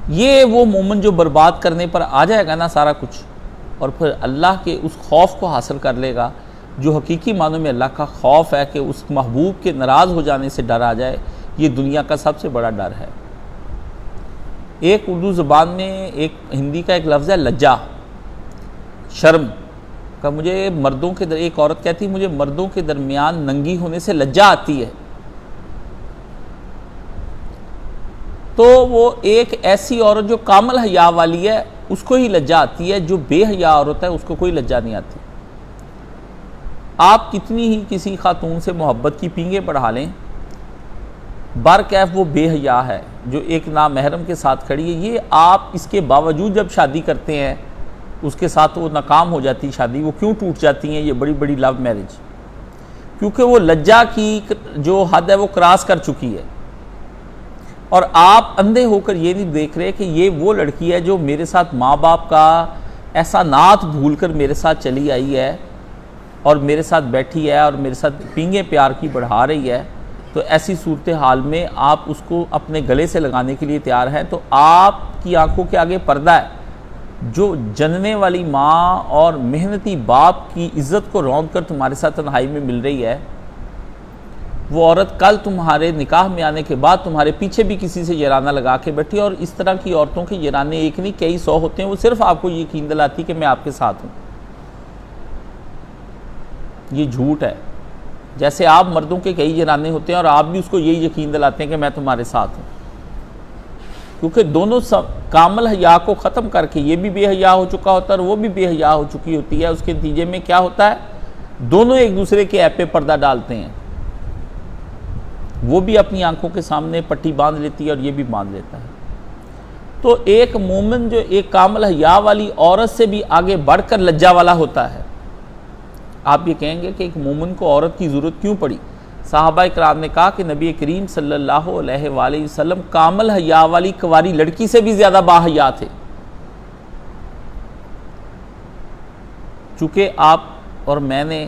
یہ وہ مومن جو برباد کرنے پر آ جائے گا نا سارا کچھ, اور پھر اللہ کے اس خوف کو حاصل کر لے گا جو حقیقی معنوں میں اللہ کا خوف ہے, کہ اس محبوب کے ناراض ہو جانے سے ڈر آ جائے. یہ دنیا کا سب سے بڑا ڈر ہے. ایک اردو زبان میں ایک ہندی کا ایک لفظ ہے لجا, شرم کا. مجھے مردوں کے ایک عورت کہتی مجھے مردوں کے درمیان ننگی ہونے سے لجا آتی ہے. تو وہ ایک ایسی عورت جو کامل حیا والی ہے اس کو ہی لجا آتی ہے, جو بے حیا عورت ہے اس کو کوئی لجا نہیں آتی. آپ کتنی ہی کسی خاتون سے محبت کی پینگیں بڑھا لیں, برکیف وہ بے حیا ہے جو ایک نامحرم کے ساتھ کھڑی ہے. یہ آپ اس کے باوجود جب شادی کرتے ہیں اس کے ساتھ وہ ناکام ہو جاتی شادی. وہ کیوں ٹوٹ جاتی ہیں یہ بڑی بڑی لو میرج؟ کیونکہ وہ لجا کی جو حد ہے وہ کراس کر چکی ہے. اور آپ اندھے ہو کر یہ نہیں دیکھ رہے کہ یہ وہ لڑکی ہے جو میرے ساتھ ماں باپ کا احسانات بھول کر میرے ساتھ چلی آئی ہے, اور میرے ساتھ بیٹھی ہے, اور میرے ساتھ پینگیں پیار کی بڑھا رہی ہے. تو ایسی صورتحال میں آپ اس کو اپنے گلے سے لگانے کے لیے تیار ہیں, تو آپ کی آنکھوں کے آگے پردہ ہے. جو جننے والی ماں اور محنتی باپ کی عزت کو روند کر تمہارے ساتھ تنہائی میں مل رہی ہے, وہ عورت کل تمہارے نکاح میں آنے کے بعد تمہارے پیچھے بھی کسی سے یارانہ لگا کے بیٹھی. اور اس طرح کی عورتوں کے یارانے ایک نہیں کئی 100 ہوتے ہیں. وہ صرف آپ کو یقین دلاتی کہ میں آپ کے ساتھ ہوں. یہ جھوٹ ہے. جیسے آپ مردوں کے کئی یارانے ہوتے ہیں اور آپ بھی اس کو یہی یقین دلاتے ہیں کہ میں تمہارے ساتھ ہوں. کیونکہ دونوں کامل حیا کو ختم کر کے یہ بھی بے حیا ہو چکا ہوتا ہے اور وہ بھی بے حیا ہو چکی ہوتی ہے. اس کے نتیجے میں کیا ہوتا ہے, دونوں ایک دوسرے کے ایپ پہ پردہ ڈالتے ہیں. وہ بھی اپنی آنکھوں کے سامنے پٹی باندھ لیتی ہے اور یہ بھی باندھ لیتا ہے. تو ایک مومن جو ایک کامل حیا والی عورت سے بھی آگے بڑھ کر لجا والا ہوتا ہے. آپ یہ کہیں گے کہ ایک مومن کو عورت کی ضرورت کیوں پڑی؟ صحابہ اکرام نے کہا کہ نبی کریم صلی اللہ علیہ وآلہ وسلم کامل حیا والی کنواری لڑکی سے بھی زیادہ باحیا تھے. چونکہ آپ اور میں نے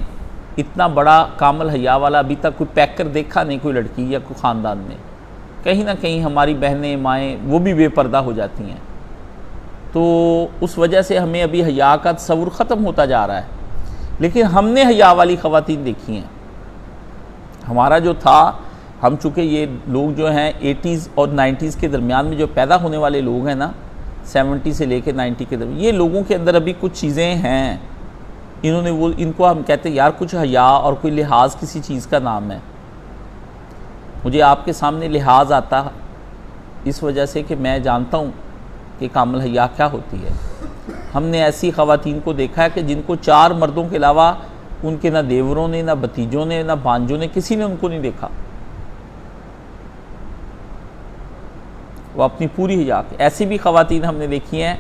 اتنا بڑا کامل حیا والا ابھی تک کوئی پیک کر دیکھا نہیں کوئی لڑکی یا کوئی خاندان نے. کہیں نہ کہیں ہماری بہنیں مائیں وہ بھی بے پردہ ہو جاتی ہیں. تو اس وجہ سے ہمیں ابھی حیا کا تصور ختم ہوتا جا رہا ہے. لیکن ہم نے حیا والی خواتین دیکھی ہیں. ہمارا جو تھا، ہم چونکہ یہ لوگ جو ہیں 80s اور 90s کے درمیان میں جو پیدا ہونے والے لوگ ہیں نا، 70 سے لے کے 90 کے درمیان، یہ لوگوں کے اندر ابھی کچھ چیزیں ہیں. ان کو ہم کہتے ہیں یار کچھ حیا اور کوئی لحاظ کسی چیز کا نام ہے. مجھے آپ کے سامنے لحاظ آتا اس وجہ سے کہ میں جانتا ہوں کہ کامل حیا کیا ہوتی ہے. ہم نے ایسی خواتین کو دیکھا ہے کہ جن کو 4 مردوں کے علاوہ ان کے نہ دیوروں نے، نہ بھتیجوں نے، نہ بھانجوں نے، کسی نے ان کو نہیں دیکھا. وہ اپنی پوری حیا کے. ایسی بھی خواتین ہم نے دیکھی ہیں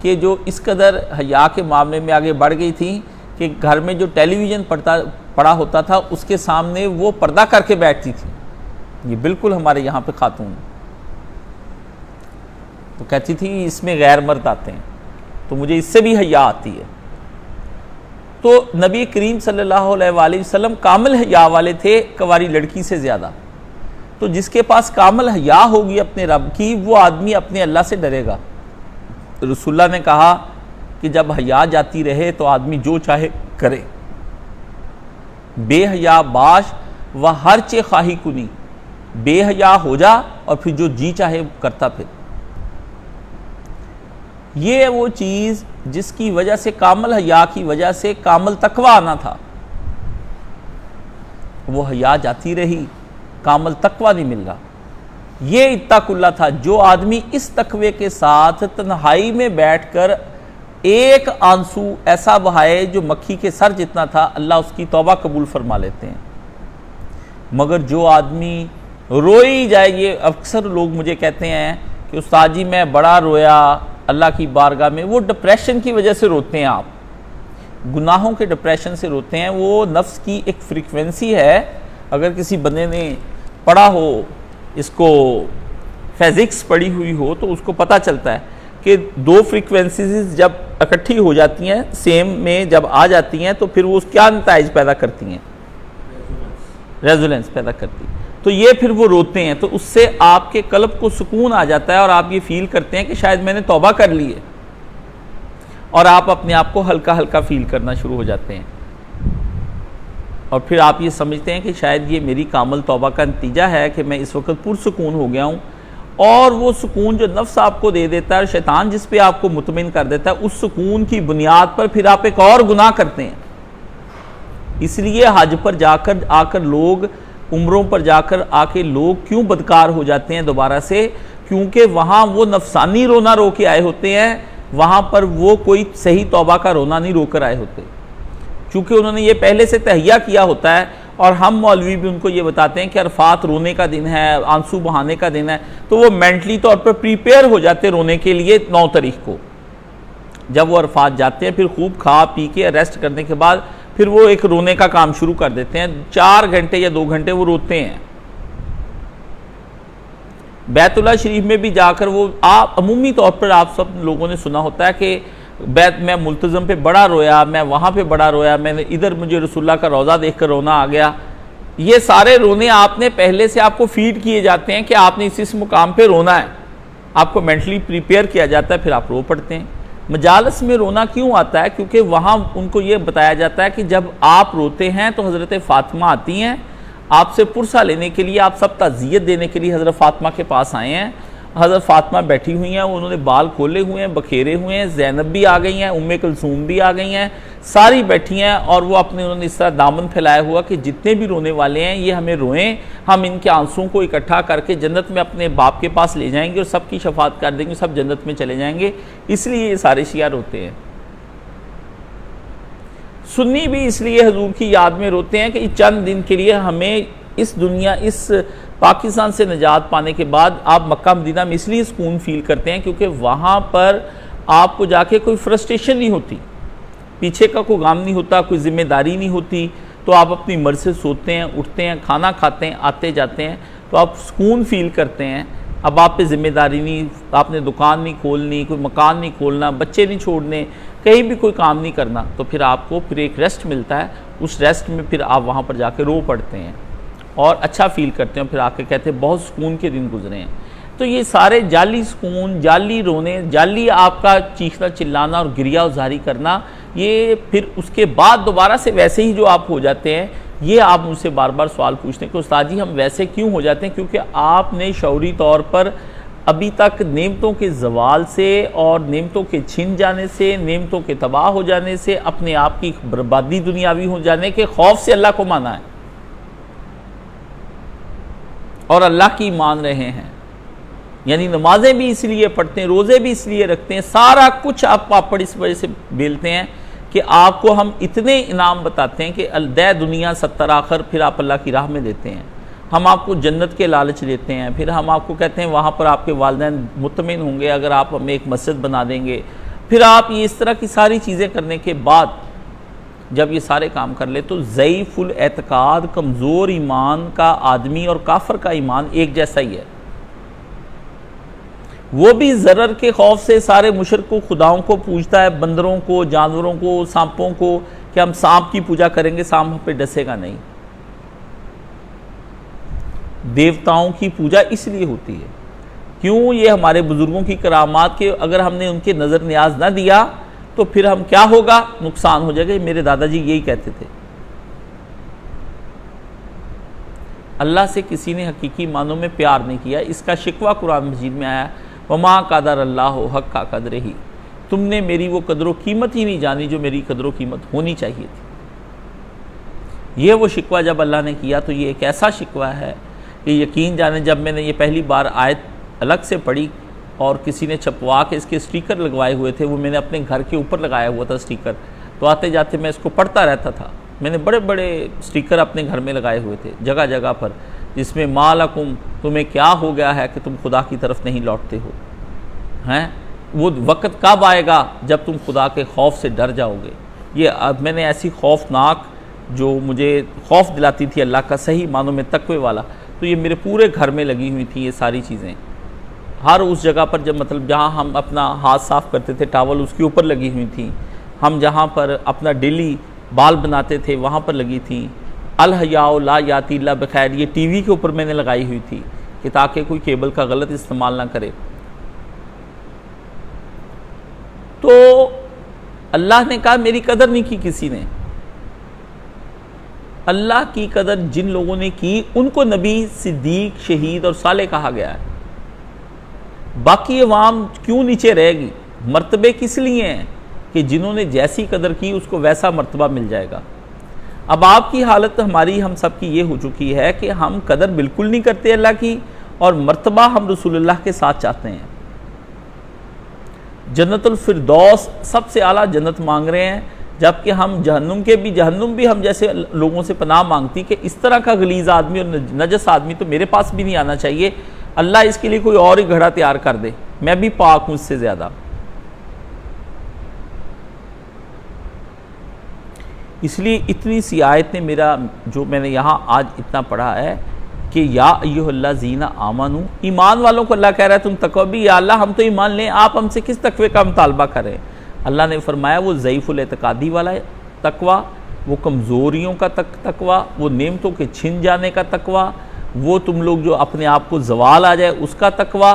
کہ جو اس قدر حیا کے معاملے میں آگے بڑھ گئی تھیں کہ گھر میں جو ٹیلی ویژن پڑا ہوتا تھا اس کے سامنے وہ پردہ کر کے بیٹھتی تھی. یہ بالکل ہمارے یہاں پہ خاتون تو کہتی تھی اس میں غیر مرد آتے ہیں تو مجھے اس سے بھی حیا آتی ہے. تو نبی کریم صلی اللہ علیہ وآلہ وسلم کامل حیا والے تھے کنواری لڑکی سے زیادہ. تو جس کے پاس کامل حیا ہوگی اپنے رب کی، وہ آدمی اپنے اللہ سے ڈرے گا. رسول اللہ نے کہا کہ جب حیا جاتی رہے تو آدمی جو چاہے کرے. بے حیا باش و ہر چے خواہی کنی، بے حیا ہو جا اور پھر جو جی چاہے کرتا پھر. یہ وہ چیز جس کی وجہ سے کامل حیا کی وجہ سے کامل تقوی آنا تھا، وہ حیا جاتی رہی، کامل تقوی نہیں مل رہا. یہ اتق اللہ تھا. جو آدمی اس تقوی کے ساتھ تنہائی میں بیٹھ کر ایک آنسو ایسا بہائے جو مکھی کے سر جتنا تھا، اللہ اس کی توبہ قبول فرما لیتے ہیں. مگر جو آدمی روئی جائے، یہ اکثر لوگ مجھے کہتے ہیں کہ استاد جی میں بڑا رویا اللہ کی بارگاہ میں. وہ ڈپریشن کی وجہ سے روتے ہیں. آپ گناہوں کے ڈپریشن سے روتے ہیں. وہ نفس کی ایک فریکوینسی ہے. اگر کسی بندے نے پڑھا ہو، اس کو فزکس پڑھی ہوئی ہو، تو اس کو پتہ چلتا ہے کہ 2 فریکوینسیز جب اکٹھی ہو جاتی ہیں، سیم میں جب آ جاتی ہیں، تو پھر وہ کیا نتائج پیدا کرتی ہیں؟ ریزولنس پیدا کرتی. تو یہ پھر وہ روتے ہیں. تو اس سے آپ کے قلب کو سکون آ جاتا ہے اور آپ یہ فیل کرتے ہیں کہ شاید میں نے توبہ کر لی ہے، اور آپ اپنے آپ کو ہلکا ہلکا فیل کرنا شروع ہو جاتے ہیں. اور پھر آپ یہ سمجھتے ہیں کہ شاید یہ میری کامل توبہ کا نتیجہ ہے کہ میں اس وقت پرسکون ہو گیا ہوں. اور وہ سکون جو نفس آپ کو دے دیتا ہے اور شیطان جس پہ آپ کو مطمئن کر دیتا ہے، اس سکون کی بنیاد پر پھر آپ ایک اور گناہ کرتے ہیں. اس لیے حج پر جا کر آ کر لوگ، عمروں پر جا کر آ کے لوگ کیوں بدکار ہو جاتے ہیں دوبارہ سے؟ کیونکہ وہاں وہ نفسانی رونا رو کے آئے ہوتے ہیں، وہاں پر وہ کوئی صحیح توبہ کا رونا نہیں رو کر آئے ہوتے، چونکہ انہوں نے یہ پہلے سے تہیہ کیا ہوتا ہے. اور ہم مولوی بھی ان کو یہ بتاتے ہیں کہ عرفات رونے کا دن ہے، آنسو بہانے کا دن ہے. تو وہ مینٹلی طور پر پریپیئر ہو جاتے رونے کے لیے 9 تاریخ کو. جب وہ عرفات جاتے ہیں، پھر خوب کھا پی کے ریسٹ کرنے کے بعد پھر وہ ایک رونے کا کام شروع کر دیتے ہیں. 4 گھنٹے یا 2 گھنٹے وہ روتے ہیں. بیت اللہ شریف میں بھی جا کر وہ عمومی طور پر آپ سب لوگوں نے سنا ہوتا ہے کہ میں ملتزم پہ بڑا رویا، میں وہاں پہ بڑا رویا، میں نے ادھر مجھے رسول اللہ کا روضہ دیکھ کر رونا آ گیا. یہ سارے رونے آپ نے پہلے سے آپ کو فیڈ کیے جاتے ہیں کہ آپ نے اس مقام پہ رونا ہے. آپ کو مینٹلی پریپیئر کیا جاتا ہے، پھر آپ رو پڑتے ہیں. مجالس میں رونا کیوں آتا ہے؟ کیونکہ وہاں ان کو یہ بتایا جاتا ہے کہ جب آپ روتے ہیں تو حضرت فاطمہ آتی ہیں آپ سے پرسہ لینے کے لیے، آپ سب تعزیت دینے کے لیے حضرت فاطمہ کے پاس آئے ہیں. حضرت فاطمہ بیٹھی ہوئی ہیں، انہوں نے بال کھولے ہوئے ہیں، بکھیرے ہوئے ہیں. زینب بھی آ گئی ہیں، کلثوم بھی آ گئی ہیں، ساری بیٹھی ہیں. اور وہ انہوں نے اس طرح دامن پھیلایا ہوا کہ جتنے بھی رونے والے ہیں یہ ہمیں روئیں، ہم ان کے آنسوں کو اکٹھا کر کے جنت میں اپنے باپ کے پاس لے جائیں گے اور سب کی شفاعت کر دیں گے، سب جنت میں چلے جائیں گے. اس لیے یہ سارے شیعہ روتے ہیں. سنی بھی اس لیے حضور کی یاد میں روتے ہیں کہ چند دن کے لیے ہمیں اس دنیا، اس پاکستان سے نجات پانے کے بعد آپ مکہ مدینہ میں اس لیے سکون فیل کرتے ہیں کیونکہ وہاں پر آپ کو جا کے کوئی فرسٹریشن نہیں ہوتی، پیچھے کا کوئی غم نہیں ہوتا، کوئی ذمہ داری نہیں ہوتی. تو آپ اپنی مرضی سے سوتے ہیں، اٹھتے ہیں، کھانا کھاتے ہیں، آتے جاتے ہیں، تو آپ سکون فیل کرتے ہیں. اب آپ پہ ذمہ داری نہیں، آپ نے دکان نہیں کھولنی، کوئی مکان نہیں کھولنا، بچے نہیں چھوڑنے، کہیں بھی کوئی کام نہیں کرنا، تو پھر آپ کو پھر ایک ریسٹ ملتا ہے، اس ریسٹ میں پھر آپ وہاں پر جا کے رو پڑتے ہیں اور اچھا فیل کرتے ہیں، پھر آ کے کہتے ہیں بہت سکون کے دن گزرے ہیں۔ تو یہ سارے جعلی سکون، جعلی رونے، جعلی آپ کا چیخنا چلانا اور گریہ وزاری کرنا، یہ پھر اس کے بعد دوبارہ سے ویسے ہی جو آپ ہو جاتے ہیں، یہ آپ مجھ سے بار بار سوال پوچھتے ہیں کہ استاد جی ہم ویسے کیوں ہو جاتے ہیں؟ کیونکہ آپ نے شعوری طور پر ابھی تک نعمتوں کے زوال سے اور نعمتوں کے چھن جانے سے، نعمتوں کے تباہ ہو جانے سے، اپنے آپ کی بربادی دنیاوی ہو جانے کے خوف سے اللہ کو مانا ہے اور اللہ کی مان رہے ہیں، یعنی نمازیں بھی اس لیے پڑھتے ہیں، روزے بھی اس لیے رکھتے ہیں، سارا کچھ آپ پاپڑ اس وجہ سے بیلتے ہیں کہ آپ کو ہم اتنے انعام بتاتے ہیں کہ دے دنیا 70 آخر، پھر آپ اللہ کی راہ میں دیتے ہیں، ہم آپ کو جنت کے لالچ دیتے ہیں، پھر ہم آپ کو کہتے ہیں وہاں پر آپ کے والدین مطمئن ہوں گے اگر آپ ہمیں ایک مسجد بنا دیں گے، پھر آپ یہ اس طرح کی ساری چیزیں کرنے کے بعد جب یہ سارے کام کر لے تو ضعیف الاعتقاد، کمزور ایمان کا آدمی اور کافر کا ایمان ایک جیسا ہی ہے۔ وہ بھی ضرر کے خوف سے سارے مشرک خداؤں کو پوجتا ہے، بندروں کو، جانوروں کو، سانپوں کو، کہ ہم سانپ کی پوجا کریں گے، سانپ پہ ڈسے گا نہیں۔ دیوتاؤں کی پوجا اس لیے ہوتی ہے، کیوں؟ یہ ہمارے بزرگوں کی کرامات کے اگر ہم نے ان کے نظر نیاز نہ دیا تو پھر ہم کیا ہوگا؟ نقصان ہو جائے گا۔ میرے دادا جی یہی کہتے تھے۔ اللہ سے کسی نے حقیقی معنوں میں پیار نہیں کیا، اس کا شکوہ قرآن مجید میں آیا، وما قدر اللہ حق قدرہ، تم نے میری وہ قدر و قیمت ہی نہیں جانی جو میری قدر و قیمت ہونی چاہیے تھی۔ یہ وہ شکوہ جب اللہ نے کیا تو یہ ایک ایسا شکوہ ہے کہ یقین جانے جب میں نے یہ پہلی بار آیت الگ سے پڑھی اور کسی نے چھپوا کے اس کے سٹیکر لگوائے ہوئے تھے، وہ میں نے اپنے گھر کے اوپر لگایا ہوا تھا سٹیکر، تو آتے جاتے میں اس کو پڑھتا رہتا تھا۔ میں نے بڑے بڑے سٹیکر اپنے گھر میں لگائے ہوئے تھے جگہ جگہ پر، جس میں ما لکم، تمہیں کیا ہو گیا ہے کہ تم خدا کی طرف نہیں لوٹتے ہو؟ ہیں وہ وقت کب آئے گا جب تم خدا کے خوف سے ڈر جاؤ گے؟ یہ میں نے ایسی خوفناک جو مجھے خوف دلاتی تھی اللہ کا صحیح معنوں میں تقوی والا، تو یہ میرے پورے گھر میں لگی ہوئی تھی یہ ساری چیزیں، ہر اس جگہ پر جب مطلب جہاں ہم اپنا ہاتھ صاف کرتے تھے ٹاول اس کے اوپر لگی ہوئی تھیں، ہم جہاں پر اپنا ڈیلی بال بناتے تھے وہاں پر لگی تھیں۔ الحیاء لا یاتی الا بخیر، یہ ٹی وی کے اوپر میں نے لگائی ہوئی تھی کہ تاکہ کوئی کیبل کا غلط استعمال نہ کرے۔ تو اللہ نے کہا میری قدر نہیں کی کسی نے۔ اللہ کی قدر جن لوگوں نے کی ان کو نبی، صدیق، شہید اور صالح کہا گیا ہے۔ باقی عوام کیوں نیچے رہے گی؟ مرتبے کس لیے ہیں کہ جنہوں نے جیسی قدر کی اس کو ویسا مرتبہ مل جائے گا۔ اب آپ کی حالت ہماری، ہم سب کی یہ ہو چکی ہے کہ ہم قدر بالکل نہیں کرتے اللہ کی، اور مرتبہ ہم رسول اللہ کے ساتھ چاہتے ہیں۔ جنت الفردوس سب سے اعلیٰ جنت مانگ رہے ہیں، جبکہ ہم جہنم بھی ہم جیسے لوگوں سے پناہ مانگتی کہ اس طرح کا غلیظ آدمی اور نجس آدمی تو میرے پاس بھی نہیں آنا چاہیے، اللہ اس کے لیے کوئی اور ہی گھڑا تیار کر دے، میں بھی پاک ہوں اس سے زیادہ۔ اس لیے اتنی سی آیت نے میرا جو میں نے یہاں آج اتنا پڑھا ہے کہ یا ایھا الذین آمنو، ایمان والوں کو اللہ کہہ رہا ہے تم تقوی بھی، یا اللہ ہم تو ایمان لیں، آپ ہم سے کس تقوی کا مطالبہ کریں؟ اللہ نے فرمایا وہ ضعیف الاعتقادی والا تقوی، وہ کمزوریوں کا تقوی، وہ نعمتوں کے چھن جانے کا تقوی، وہ تم لوگ جو اپنے آپ کو زوال آ جائے اس کا تقوی،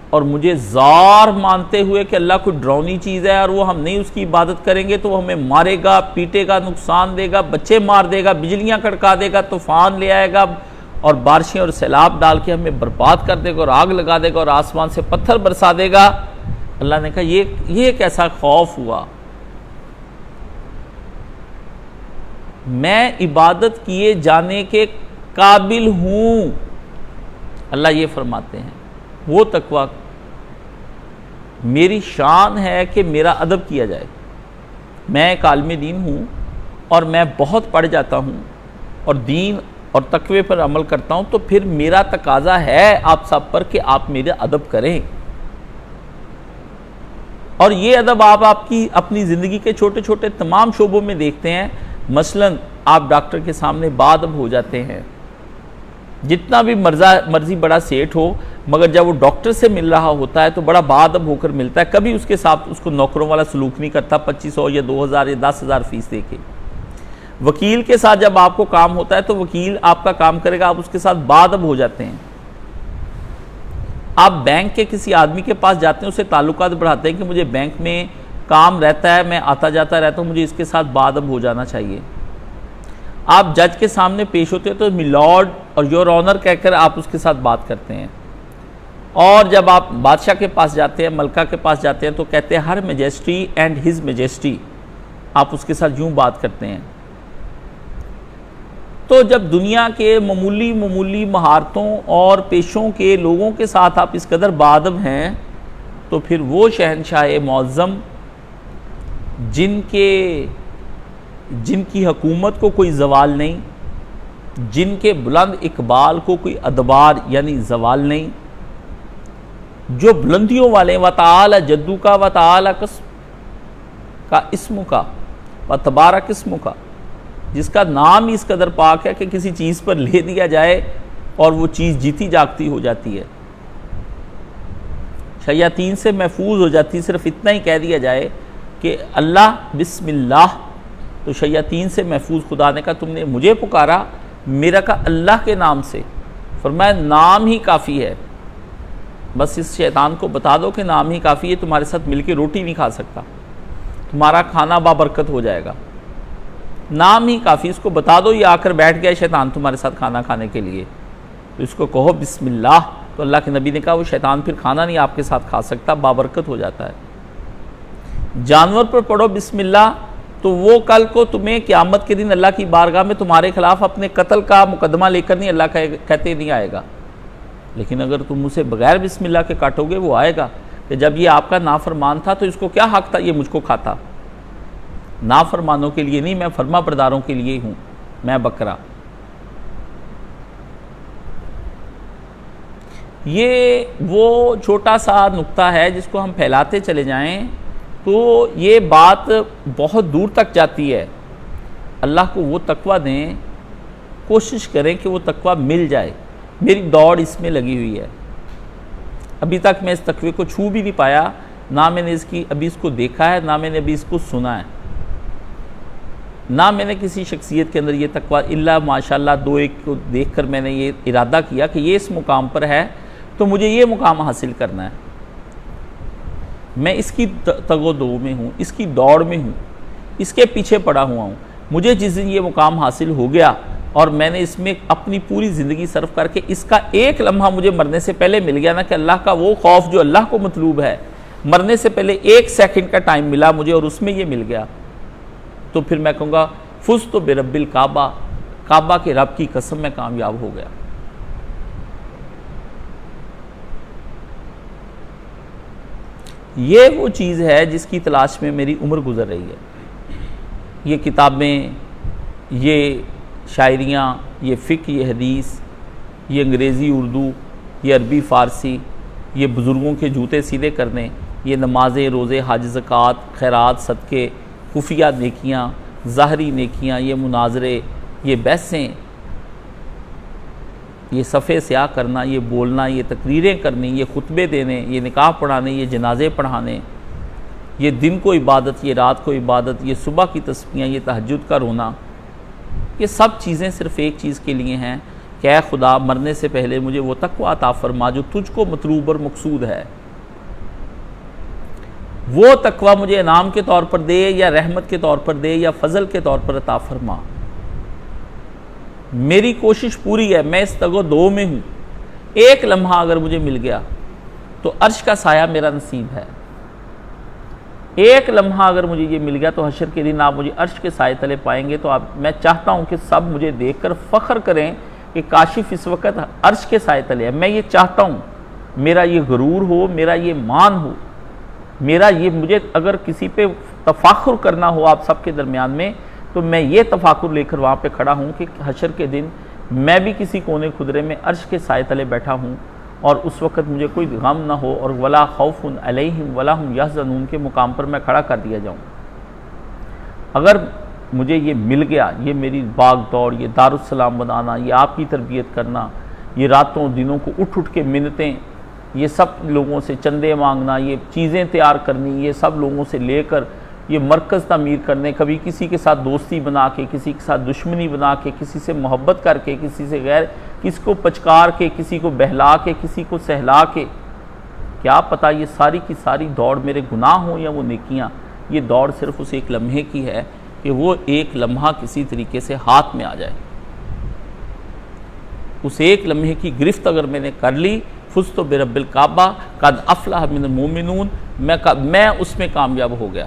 اور مجھے زار مانتے ہوئے کہ اللہ کوئی ڈراؤنی چیز ہے اور وہ ہم نہیں اس کی عبادت کریں گے تو وہ ہمیں مارے گا، پیٹے گا، نقصان دے گا، بچے مار دے گا، بجلیاں کڑکا دے گا، طوفان لے آئے گا اور بارشیں اور سیلاب ڈال کے ہمیں برباد کر دے گا اور آگ لگا دے گا اور آسمان سے پتھر برسا دے گا۔ اللہ نے کہا یہ کیسا خوف ہوا؟ میں عبادت کیے جانے کے قابل ہوں، اللہ یہ فرماتے ہیں۔ وہ تقوی میری شان ہے کہ میرا ادب کیا جائے۔ میں ایک عالم دین ہوں اور میں بہت پڑھ جاتا ہوں اور دین اور تقوی پر عمل کرتا ہوں، تو پھر میرا تقاضا ہے آپ سب پر کہ آپ میرا ادب کریں، اور یہ ادب آپ کی اپنی زندگی کے چھوٹے چھوٹے تمام شعبوں میں دیکھتے ہیں۔ مثلا آپ ڈاکٹر کے سامنے باادب ہو جاتے ہیں، جتنا بھی مرضی بڑا سیٹ ہو، مگر جب وہ ڈاکٹر سے مل رہا ہوتا ہے تو بڑا باادب ہو کر ملتا ہے، کبھی اس کے ساتھ اس کو نوکروں والا سلوک نہیں کرتا 2500 یا 2000 یا 10,000 فیس دے کے۔ وکیل کے ساتھ جب آپ کو کام ہوتا ہے تو وکیل آپ کا کام کرے گا، آپ اس کے ساتھ باادب ہو جاتے ہیں۔ آپ بینک کے کسی آدمی کے پاس جاتے ہیں، اسے تعلقات بڑھاتے ہیں کہ مجھے بینک میں کام رہتا ہے، میں آتا جاتا رہتا ہوں، مجھے اس کے ساتھ باادب ہو جانا چاہیے۔ آپ جج کے سامنے پیش ہوتے ہیں تو میلارڈ اور یور آنر کہہ کر آپ اس کے ساتھ بات کرتے ہیں، اور جب آپ بادشاہ کے پاس جاتے ہیں، ملکہ کے پاس جاتے ہیں تو کہتے ہیں ہر میجسٹی اینڈ ہز میجسٹی، آپ اس کے ساتھ یوں بات کرتے ہیں۔ تو جب دنیا کے معمولی مہارتوں اور پیشوں کے لوگوں کے ساتھ آپ اس قدر باادب ہیں، تو پھر وہ شہنشاہ معظم جن کی حکومت کو کوئی زوال نہیں، جن کے بلند اقبال کو کوئی ادبار یعنی زوال نہیں، جو بلندیوں والے وَتَعَالَ جَدُّ کا وَتَعَالَ کا اسم کا وَتَبَارَكَ اسم کا، جس کا نام ہی اس قدر پاک ہے کہ کسی چیز پر لے دیا جائے اور وہ چیز جیتی جاگتی ہو جاتی ہے، شیاطین سے محفوظ ہو جاتی ہے۔ صرف اتنا ہی کہہ دیا جائے کہ اللہ بسم اللہ، تو شیاطین سے محفوظ۔ خدا نے کہا تم نے مجھے پکارا، میرا کہا اللہ کے نام سے، فرمایا نام ہی کافی ہے، بس اس شیطان کو بتا دو کہ نام ہی کافی ہے، تمہارے ساتھ مل کے روٹی نہیں کھا سکتا، تمہارا کھانا بابرکت ہو جائے گا، نام ہی کافی، اس کو بتا دو یہ آ کر بیٹھ گیا شیطان تمہارے ساتھ کھانا کھانے کے لیے، تو اس کو کہو بسم اللہ، تو اللہ کے نبی نے کہا وہ شیطان پھر کھانا نہیں آپ کے ساتھ کھا سکتا، بابرکت ہو جاتا ہے۔ جانور پر پڑھو بسم اللہ، تو وہ کل کو تمہیں قیامت کے دن اللہ کی بارگاہ میں تمہارے خلاف اپنے قتل کا مقدمہ لے کر نہیں اللہ کہتے نہیں آئے گا، لیکن اگر تم اسے بغیر بسم اللہ کے کاٹو گے وہ آئے گا کہ جب یہ آپ کا نافرمان تھا تو اس کو کیا حق تھا یہ مجھ کو کھاتا، نافرمانوں کے لیے نہیں، میں فرما برداروں کے لیے ہوں، میں بکرا۔ یہ وہ چھوٹا سا نقطہ ہے جس کو ہم پھیلاتے چلے جائیں تو یہ بات بہت دور تک جاتی ہے۔ اللہ کو وہ تقویٰ دیں، کوشش کریں کہ وہ تقویٰ مل جائے۔ میری دوڑ اس میں لگی ہوئی ہے، ابھی تک میں اس تقوی کو چھو بھی نہیں پایا، نہ میں نے ابھی اس کو دیکھا ہے، نہ میں نے ابھی اس کو سنا ہے، نہ میں نے کسی شخصیت کے اندر یہ تقویٰ الا ماشاءاللہ دو ایک کو دیکھ کر میں نے یہ ارادہ کیا کہ یہ اس مقام پر ہے تو مجھے یہ مقام حاصل کرنا ہے۔ میں اس کی تگ و دو میں ہوں، اس کی دوڑ میں ہوں، اس کے پیچھے پڑا ہوا ہوں۔ مجھے جس دن یہ مقام حاصل ہو گیا اور میں نے اس میں اپنی پوری زندگی صرف کر کے اس کا ایک لمحہ مجھے مرنے سے پہلے مل گیا نا کہ اللہ کا وہ خوف جو اللہ کو مطلوب ہے، مرنے سے پہلے 1 سیکنڈ کا ٹائم ملا مجھے اور اس میں یہ مل گیا، تو پھر میں کہوں گا فزت برب الکعبہ، کعبہ کے رب کی قسم میں کامیاب ہو گیا۔ یہ وہ چیز ہے جس کی تلاش میں میری عمر گزر رہی ہے۔ یہ کتابیں، یہ شاعریاں، یہ فقہ، یہ حدیث، یہ انگریزی اردو، یہ عربی فارسی، یہ بزرگوں کے جوتے سیدھے کرنے، یہ نمازیں، روزے، حج، زکوٰۃ، خیرات، صدقے، خفیہ نیکیاں، ظاہری نیکیاں، یہ مناظرے، یہ بحثیں، یہ صفحے سیاہ کرنا، یہ بولنا، یہ تقریریں کرنی، یہ خطبے دینے، یہ نکاح پڑھانے، یہ جنازے پڑھانے، یہ دن کو عبادت، یہ رات کو عبادت، یہ صبح کی تسبیحیں، یہ تہجد کا رونا، یہ سب چیزیں صرف ایک چیز کے لیے ہیں کہ اے خدا مرنے سے پہلے مجھے وہ تقویٰ عطا فرما جو تجھ کو مطلوب اور مقصود ہے۔ وہ تقویٰ مجھے انعام کے طور پر دے یا رحمت کے طور پر دے یا فضل کے طور پر عطا فرما۔ میری کوشش پوری ہے، میں اس تگ و دو میں ہوں۔ ایک لمحہ اگر مجھے مل گیا تو عرش کا سایہ میرا نصیب ہے۔ ایک لمحہ اگر مجھے یہ مل گیا تو حشر کے دن آپ مجھے عرش کے سائے تلے پائیں گے، تو میں چاہتا ہوں کہ سب مجھے دیکھ کر فخر کریں کہ کاشف اس وقت عرش کے سائے تلے ہے۔ میں یہ چاہتا ہوں، میرا یہ غرور ہو، میرا یہ مان ہو، میرا یہ مجھے اگر کسی پہ تفاخر کرنا ہو آپ سب کے درمیان میں تو میں یہ تفاخر لے کر وہاں پہ کھڑا ہوں کہ حشر کے دن میں بھی کسی کونے خدرے میں عرش کے سائے تلے بیٹھا ہوں اور اس وقت مجھے کوئی غم نہ ہو اور ولا خوف علیہم ولا ہم یحزنون کے مقام پر میں کھڑا کر دیا جاؤں۔ اگر مجھے یہ مل گیا، یہ میری باغ دوڑ، یہ دارالسلام بنانا، یہ آپ کی تربیت کرنا، یہ راتوں دنوں کو اٹھ کے منتیں یہ سب لوگوں سے چندے مانگنا، یہ چیزیں تیار کرنی، یہ سب لوگوں سے لے کر یہ مرکز تعمیر کرنے، کبھی کسی کے ساتھ دوستی بنا کے، کسی کے ساتھ دشمنی بنا کے، کسی سے محبت کر کے، کسی سے غیر، کسی کو پچکار کے، کسی کو بہلا کے، کسی کو سہلا کے، کیا پتہ یہ ساری کی ساری دوڑ میرے گناہ ہوں یا وہ نیکیاں، یہ دوڑ صرف اس ایک لمحے کی ہے کہ وہ ایک لمحہ کسی طریقے سے ہاتھ میں آ جائے۔ اس ایک لمحے کی گرفت اگر میں نے کر لی، فزت برب الکعبہ قد افلح من المؤمنون، میں اس میں کامیاب ہو گیا،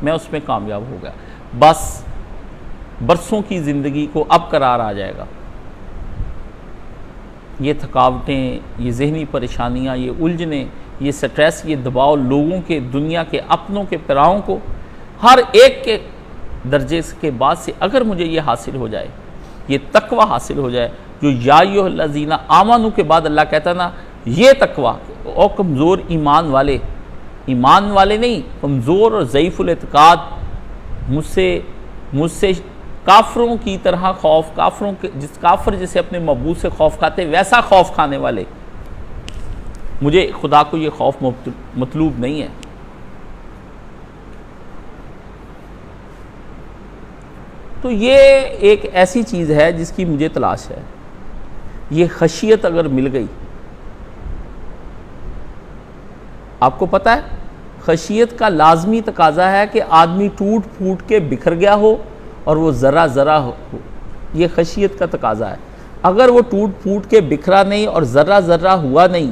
میں اس میں کامیاب ہو گیا۔ بس برسوں کی زندگی کو اب قرار آ جائے گا۔ یہ تھکاوٹیں، یہ ذہنی پریشانیاں، یہ الجھنیں، یہ سٹریس، یہ دباؤ لوگوں کے، دنیا کے، اپنوں کے پراؤں کو، ہر ایک کے درجے کے بعد سے اگر مجھے یہ حاصل ہو جائے، یہ تقوی حاصل ہو جائے، جو یا ایھا الذین آمنوا کے بعد اللہ کہتا نا یہ تقوی، اور کمزور ایمان والے نہیں، کمزور اور ضعیف الاعتقاد، مجھ سے کافروں کی طرح خوف، کافروں کے کافر جیسے اپنے معبود سے خوف کھاتے ویسا خوف کھانے والے، مجھے خدا کو یہ خوف مطلوب نہیں ہے۔ تو یہ ایک ایسی چیز ہے جس کی مجھے تلاش ہے۔ یہ خشیت اگر مل گئی، آپ کو پتہ ہے خشیت کا لازمی تقاضا ہے کہ آدمی ٹوٹ پھوٹ کے بکھر گیا ہو اور وہ ذرہ ذرہ ہو، یہ خشیت کا تقاضا ہے۔ اگر وہ ٹوٹ پھوٹ کے بکھرا نہیں اور ذرہ ذرہ ہوا نہیں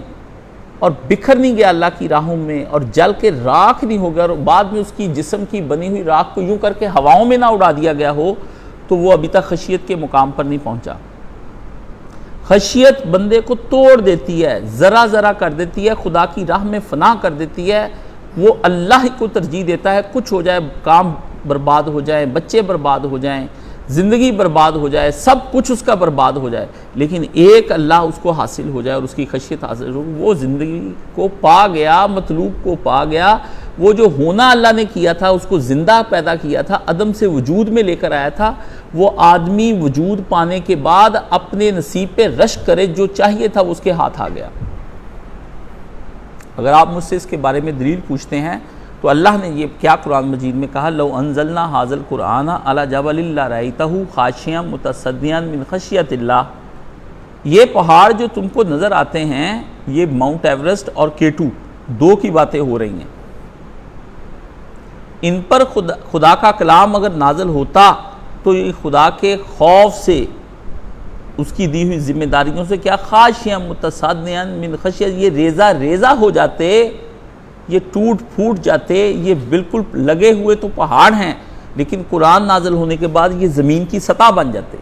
اور بکھر نہیں گیا اللہ کی راہوں میں اور جل کے راکھ نہیں ہو گیا اور بعد میں اس کی جسم کی بنی ہوئی راکھ کو یوں کر کے ہواؤں میں نہ اڑا دیا گیا ہو، تو وہ ابھی تک خشیت کے مقام پر نہیں پہنچا۔ خشیت بندے کو توڑ دیتی ہے، ذرہ ذرہ کر دیتی ہے، خدا کی راہ میں فنا کر دیتی ہے، وہ اللہ کو ترجیح دیتا ہے، کچھ ہو جائے، کام برباد ہو جائیں، بچے برباد ہو جائیں، زندگی برباد ہو جائے، سب کچھ اس کا برباد ہو جائے، لیکن ایک اللہ اس کو حاصل ہو جائے اور اس کی خشیت حاصل ہو، وہ زندگی کو پا گیا، مطلوب کو پا گیا، وہ جو ہونا اللہ نے کیا تھا، اس کو زندہ پیدا کیا تھا، عدم سے وجود میں لے کر آیا تھا، وہ آدمی وجود پانے کے بعد اپنے نصیب پہ رشک کرے، جو چاہیے تھا وہ اس کے ہاتھ آ گیا۔ اگر آپ مجھ سے اس کے بارے میں دلیل پوچھتے ہیں تو اللہ نے یہ کیا قرآن مجید میں کہا، لو انزلنا ھذا القرآن علی جبل لرأیتہ خاشعا متصدعا من خشیۃ اللہ، یہ پہاڑ جو تم کو نظر آتے ہیں، یہ ماؤنٹ ایورسٹ اور K2 دو کی باتیں ہو رہی ہیں، ان پر خدا کا کلام اگر نازل ہوتا تو یہ خدا کے خوف سے، اس کی دی ہوئی ذمہ داریوں سے کیا، خاشعا متصدعا من خشیۃ، یہ ریزہ ریزہ ہو جاتے، یہ ٹوٹ پھوٹ جاتے، یہ بالکل لگے ہوئے تو پہاڑ ہیں لیکن قرآن نازل ہونے کے بعد یہ زمین کی سطح بن جاتے،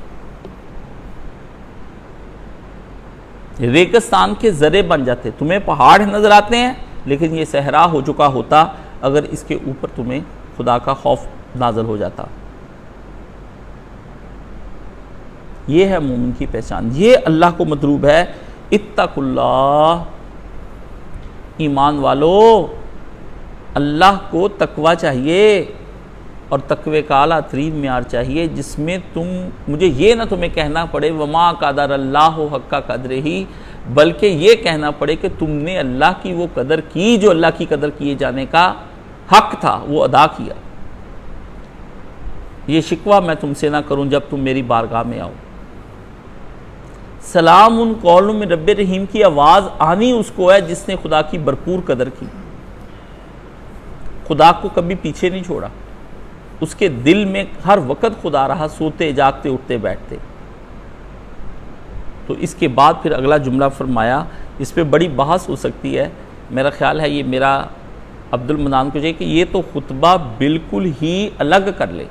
ریگستان کے ذرے بن جاتے، تمہیں پہاڑ نظر آتے ہیں لیکن یہ صحرا ہو چکا ہوتا اگر اس کے اوپر تمہیں خدا کا خوف نازل ہو جاتا۔ یہ ہے مومن کی پہچان، یہ اللہ کو مطلوب ہے۔ اتقوا اللہ، ایمان والو، اللہ کو تقوی چاہیے اور تقوی کا اعلیٰ ترین معیار چاہیے، جس میں مجھے یہ نہ تمہیں کہنا پڑے وما قدر اللہ حق قدرہ، بلکہ یہ کہنا پڑے کہ تم نے اللہ کی وہ قدر کی جو اللہ کی قدر کیے جانے کا حق تھا، وہ ادا کیا۔ یہ شکوہ میں تم سے نہ کروں جب تم میری بارگاہ میں آؤ۔ سلام قول من رب رحیم کی آواز آنی اس کو ہے جس نے خدا کی بھرپور قدر کی، خدا کو کبھی پیچھے نہیں چھوڑا، اس کے دل میں ہر وقت خدا رہا، سوتے جاگتے اٹھتے بیٹھتے۔ تو اس کے بعد پھر اگلا جملہ فرمایا، اس پہ بڑی بحث ہو سکتی ہے، میرا خیال ہے یہ میرا عبد المنان کو چاہیے کہ یہ تو خطبہ بالکل ہی الگ کر لے،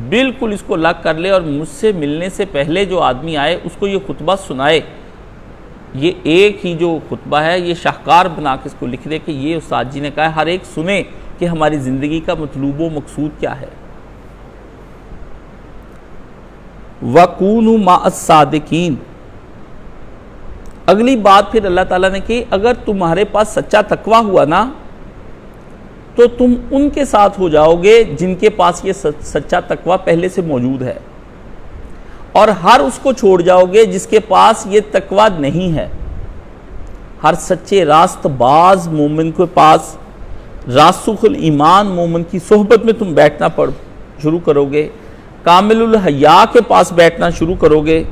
بالکل اس کو الگ کر لے اور مجھ سے ملنے سے پہلے جو آدمی آئے اس کو یہ خطبہ سنائے۔ یہ ایک ہی جو خطبہ ہے یہ شاہکار بنا کے اس کو لکھ دے کہ یہ استاد جی نے کہا ہے، ہر ایک سنے کہ ہماری زندگی کا مطلوب و مقصود کیا ہے۔ وَكُونُوا مَعَ الصَّادِقِينَ، اگلی بات پھر اللہ تعالیٰ نے کی، اگر تمہارے پاس سچا تقوی ہوا نا تو تم ان کے ساتھ ہو جاؤ گے جن کے پاس یہ سچا تقوی پہلے سے موجود ہے، اور ہر اس کو چھوڑ جاؤ گے جس کے پاس یہ تقوی نہیں ہے۔ ہر سچے راست باز مومن کے پاس راسخ الایمان مومن کی صحبت میں تم بیٹھنا شروع کرو گے، کامل الحیا کے پاس بیٹھنا شروع کرو گے،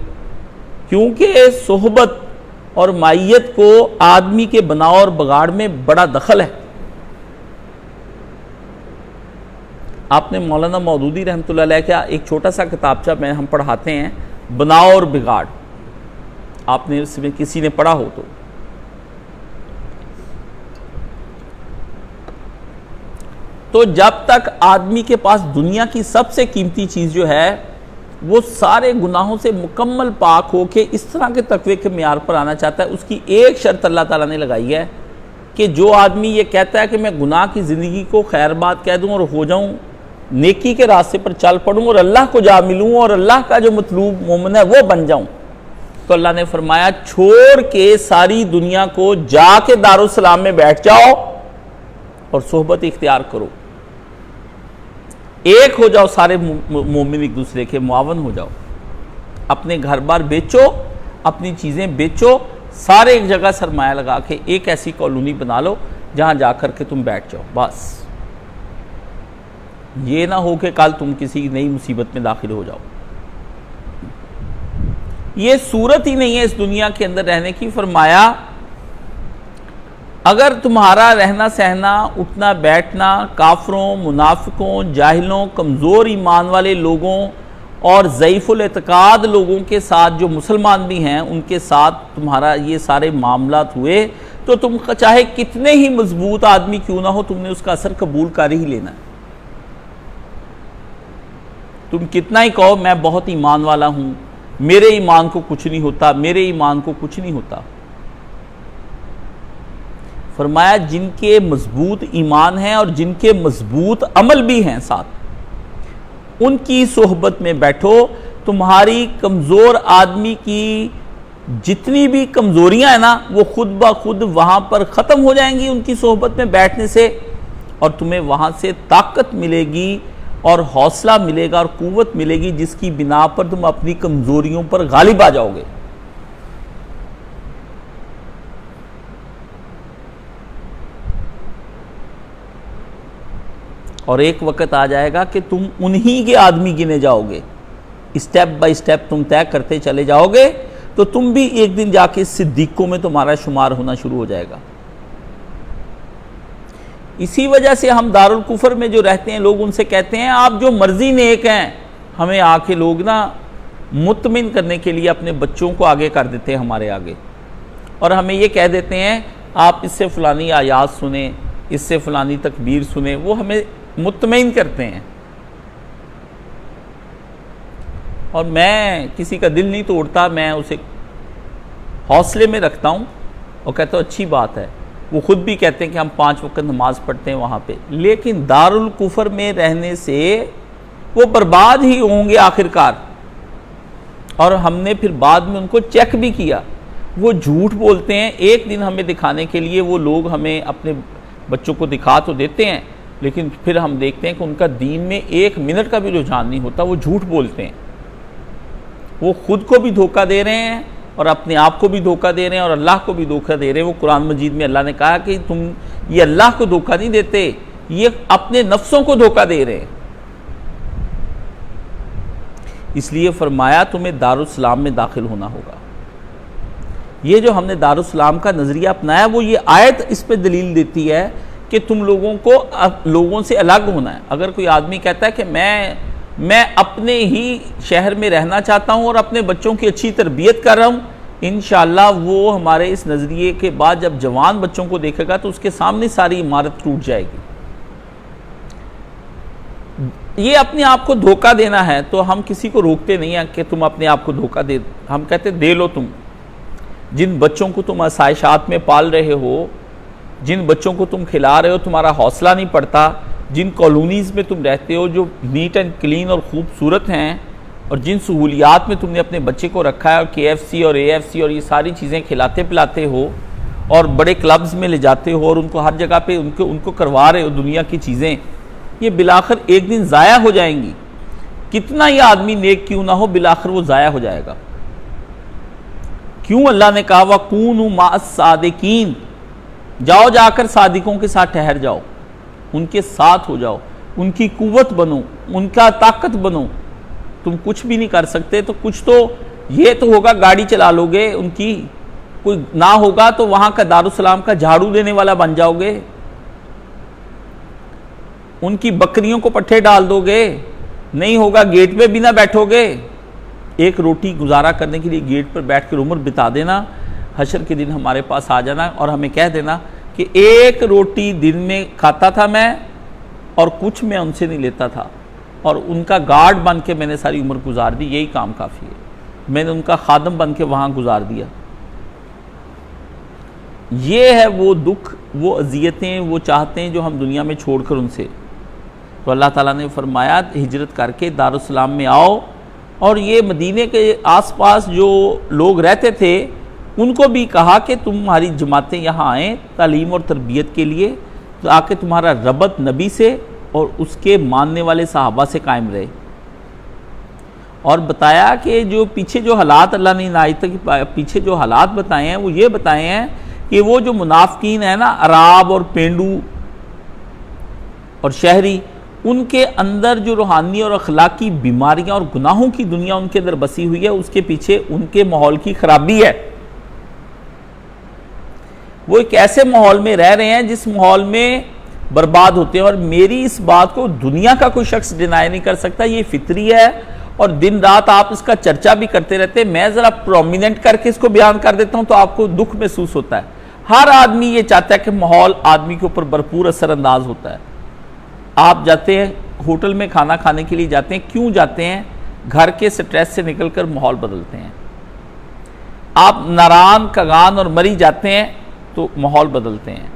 کیونکہ صحبت اور معیت کو آدمی کے بناؤ اور بگاڑ میں بڑا دخل ہے۔ آپ نے مولانا مودودی رحمۃ اللہ علیہ کا ایک چھوٹا سا کتابچہ میں ہم پڑھاتے ہیں، بناؤ اور بگاڑ، آپ نے اس میں کسی نے پڑھا ہو تو جب تک آدمی کے پاس دنیا کی سب سے قیمتی چیز جو ہے وہ سارے گناہوں سے مکمل پاک ہو کے اس طرح کے تقوی کے معیار پر آنا چاہتا ہے، اس کی ایک شرط اللہ تعالیٰ نے لگائی ہے کہ جو آدمی یہ کہتا ہے کہ میں گناہ کی زندگی کو خیر بات کہہ دوں اور ہو جاؤں، نیکی کے راستے پر چل پڑوں اور اللہ کو جا ملوں اور اللہ کا جو مطلوب مومن ہے وہ بن جاؤں، تو اللہ نے فرمایا چھوڑ کے ساری دنیا کو جا کے دارالسلام میں بیٹھ جاؤ اور صحبت اختیار کرو، ایک ہو جاؤ، سارے مومن ایک دوسرے کے معاون ہو جاؤ، اپنے گھر بار بیچو، اپنی چیزیں بیچو، سارے ایک جگہ سرمایہ لگا کے ایک ایسی کالونی بنا لو جہاں جا کر کے تم بیٹھ جاؤ، بس یہ نہ ہو کہ کل تم کسی نئی مصیبت میں داخل ہو جاؤ۔ یہ صورت ہی نہیں ہے اس دنیا کے اندر رہنے کی۔ فرمایا اگر تمہارا رہنا سہنا اٹھنا بیٹھنا کافروں، منافقوں، جاہلوں، کمزور ایمان والے لوگوں اور ضعیف الاعتقاد لوگوں کے ساتھ جو مسلمان بھی ہیں ان کے ساتھ تمہارا یہ سارے معاملات ہوئے تو تم چاہے کتنے ہی مضبوط آدمی کیوں نہ ہو تم نے اس کا اثر قبول کر ہی لینا ہے۔ تم کتنا ہی کہو میں بہت ایمان والا ہوں، میرے ایمان کو کچھ نہیں ہوتا، میرے ایمان کو کچھ نہیں ہوتا۔ فرمایا جن کے مضبوط ایمان ہیں اور جن کے مضبوط عمل بھی ہیں ساتھ، ان کی صحبت میں بیٹھو، تمہاری کمزور آدمی کی جتنی بھی کمزوریاں ہیں نا وہ خود بخود وہاں پر ختم ہو جائیں گی ان کی صحبت میں بیٹھنے سے، اور تمہیں وہاں سے طاقت ملے گی اور حوصلہ ملے گا اور قوت ملے گی جس کی بنا پر تم اپنی کمزوریوں پر غالب آ جاؤ گے۔ اور ایک وقت آ جائے گا کہ تم انہی کے آدمی گنے جاؤ گے، اسٹیپ بائی اسٹیپ تم طے کرتے چلے جاؤ گے تو تم بھی ایک دن جا کے صدیقوں میں تمہارا شمار ہونا شروع ہو جائے گا۔ اسی وجہ سے ہم دارالکفر میں جو رہتے ہیں لوگ ان سے کہتے ہیں آپ جو مرضی نیک ہیں، ہمیں آ کے لوگ نا مطمئن کرنے کے لیے اپنے بچوں کو آگے کر دیتے ہیں ہمارے آگے، اور ہمیں یہ کہہ دیتے ہیں آپ اس سے فلانی آیات سنیں، اس سے فلانی تکبیر سنیں، وہ ہمیں مطمئن کرتے ہیں۔ اور میں کسی کا دل نہیں توڑتا، میں اسے حوصلے میں رکھتا ہوں اور کہتا ہوں اچھی بات ہے، وہ خود بھی کہتے ہیں کہ ہم 5 وقت نماز پڑھتے ہیں وہاں پہ، لیکن دارالکفر میں رہنے سے وہ برباد ہی ہوں گے آخرکار۔ اور ہم نے پھر بعد میں ان کو چیک بھی کیا، وہ جھوٹ بولتے ہیں، ایک دن ہمیں دکھانے کے لیے وہ لوگ ہمیں اپنے بچوں کو دکھا تو دیتے ہیں، لیکن پھر ہم دیکھتے ہیں کہ ان کا دین میں 1 منٹ کا بھی رجحان نہیں ہوتا، وہ جھوٹ بولتے ہیں، وہ خود کو بھی دھوکہ دے رہے ہیں اور اپنے آپ کو بھی دھوکہ دے رہے ہیں اور اللہ کو بھی دھوکہ دے رہے ہیں۔ وہ قرآن مجید میں اللہ نے کہا کہ تم یہ اللہ کو دھوکہ نہیں دیتے، یہ اپنے نفسوں کو دھوکہ دے رہے ہیں۔ اس لیے فرمایا تمہیں دارالسلام میں داخل ہونا ہوگا۔ یہ جو ہم نے دارالسلام کا نظریہ اپنایا وہ یہ آیت اس پہ دلیل دیتی ہے کہ تم لوگوں کو لوگوں سے الگ ہونا ہے۔ اگر کوئی آدمی کہتا ہے کہ میں اپنے ہی شہر میں رہنا چاہتا ہوں اور اپنے بچوں کی اچھی تربیت کر رہا ہوں، انشاءاللہ وہ ہمارے اس نظریے کے بعد جب جوان بچوں کو دیکھے گا تو اس کے سامنے ساری عمارت ٹوٹ جائے گی۔ یہ اپنے آپ کو دھوکہ دینا ہے، تو ہم کسی کو روکتے نہیں ہیں کہ تم اپنے آپ کو دھوکہ دے، ہم کہتے دے لو۔ تم جن بچوں کو تم آسائشات میں پال رہے ہو، جن بچوں کو تم کھلا رہے ہو، تمہارا حوصلہ نہیں پڑتا، جن کالونیز میں تم رہتے ہو جو نیٹ اینڈ کلین اور خوبصورت ہیں، اور جن سہولیات میں تم نے اپنے بچے کو رکھا ہے، اور KFC اور AFC اور یہ ساری چیزیں کھلاتے پلاتے ہو اور بڑے کلبز میں لے جاتے ہو اور ان کو ہر جگہ پہ ان کو کروا رہے ہو دنیا کی چیزیں، یہ بالآخر ایک دن ضائع ہو جائیں گی۔ کتنا ہی آدمی نیک کیوں نہ ہو بالآخر وہ ضائع ہو جائے گا. کیوں اللہ نے کہا وَكُونُوا مَعَ الصَّادِقِينَ, جاؤ جا کر صادقوں کے ساتھ ٹھہر جاؤ, ان کے ساتھ ہو جاؤ, ان کی قوت بنو, ان کا طاقت بنو. تم کچھ بھی نہیں کر سکتے تو کچھ تو یہ تو ہوگا, گاڑی چلا لو گے, ان کی کوئی نہ ہوگا تو وہاں کا دارالسلام کا جھاڑو دینے والا بن جاؤ گے, ان کی بکریوں کو پٹھے ڈال دو گے, نہیں ہوگا گیٹ پہ بھی نہ بیٹھو گے. ایک روٹی گزارا کرنے کے لیے گیٹ پر بیٹھ کر عمر بتا دینا, حشر کے دن ہمارے پاس آ جانا اور ہمیں کہہ دینا کہ ایک روٹی دن میں کھاتا تھا میں اور کچھ میں ان سے نہیں لیتا تھا, اور ان کا گارڈ بن کے میں نے ساری عمر گزار دی, یہی کام کافی ہے. میں نے ان کا خادم بن کے وہاں گزار دیا. یہ ہے وہ دکھ, وہ اذیتیں وہ چاہتے ہیں جو ہم دنیا میں چھوڑ کر ان سے. تو اللہ تعالیٰ نے فرمایا ہجرت کر کے دارالسلام میں آؤ, اور یہ مدینے کے آس پاس جو لوگ رہتے تھے ان کو بھی کہا کہ تمہاری جماعتیں یہاں آئیں تعلیم اور تربیت کے لیے, تاکہ تمہارا ربط نبی سے اور اس کے ماننے والے صحابہ سے قائم رہے. اور بتایا کہ جو پیچھے جو حالات اللہ نے عنایت تک پیچھے جو حالات بتائے ہیں وہ یہ بتائے ہیں کہ وہ جو منافقین ہیں نا, عراب اور پینڈو اور شہری, ان کے اندر جو روحانی اور اخلاقی بیماریاں اور گناہوں کی دنیا ان کے اندر بسی ہوئی ہے, اس کے پیچھے ان کے ماحول کی خرابی ہے. وہ ایک ایسے ماحول میں رہ رہے ہیں جس ماحول میں برباد ہوتے ہیں, اور میری اس بات کو دنیا کا کوئی شخص ڈینائی نہیں کر سکتا, یہ فطری ہے, اور دن رات آپ اس کا چرچا بھی کرتے رہتے ہیں. میں ذرا پرومیننٹ کر کے اس کو بیان کر دیتا ہوں تو آپ کو دکھ محسوس ہوتا ہے. ہر آدمی یہ چاہتا ہے کہ ماحول آدمی کے اوپر بھرپور اثر انداز ہوتا ہے. آپ جاتے ہیں ہوٹل میں کھانا کھانے کے لیے جاتے ہیں, کیوں جاتے ہیں؟ گھر کے سٹریس سے نکل کر ماحول بدلتے ہیں. آپ ناران کگان اور مری جاتے ہیں تو ماحول بدلتے ہیں.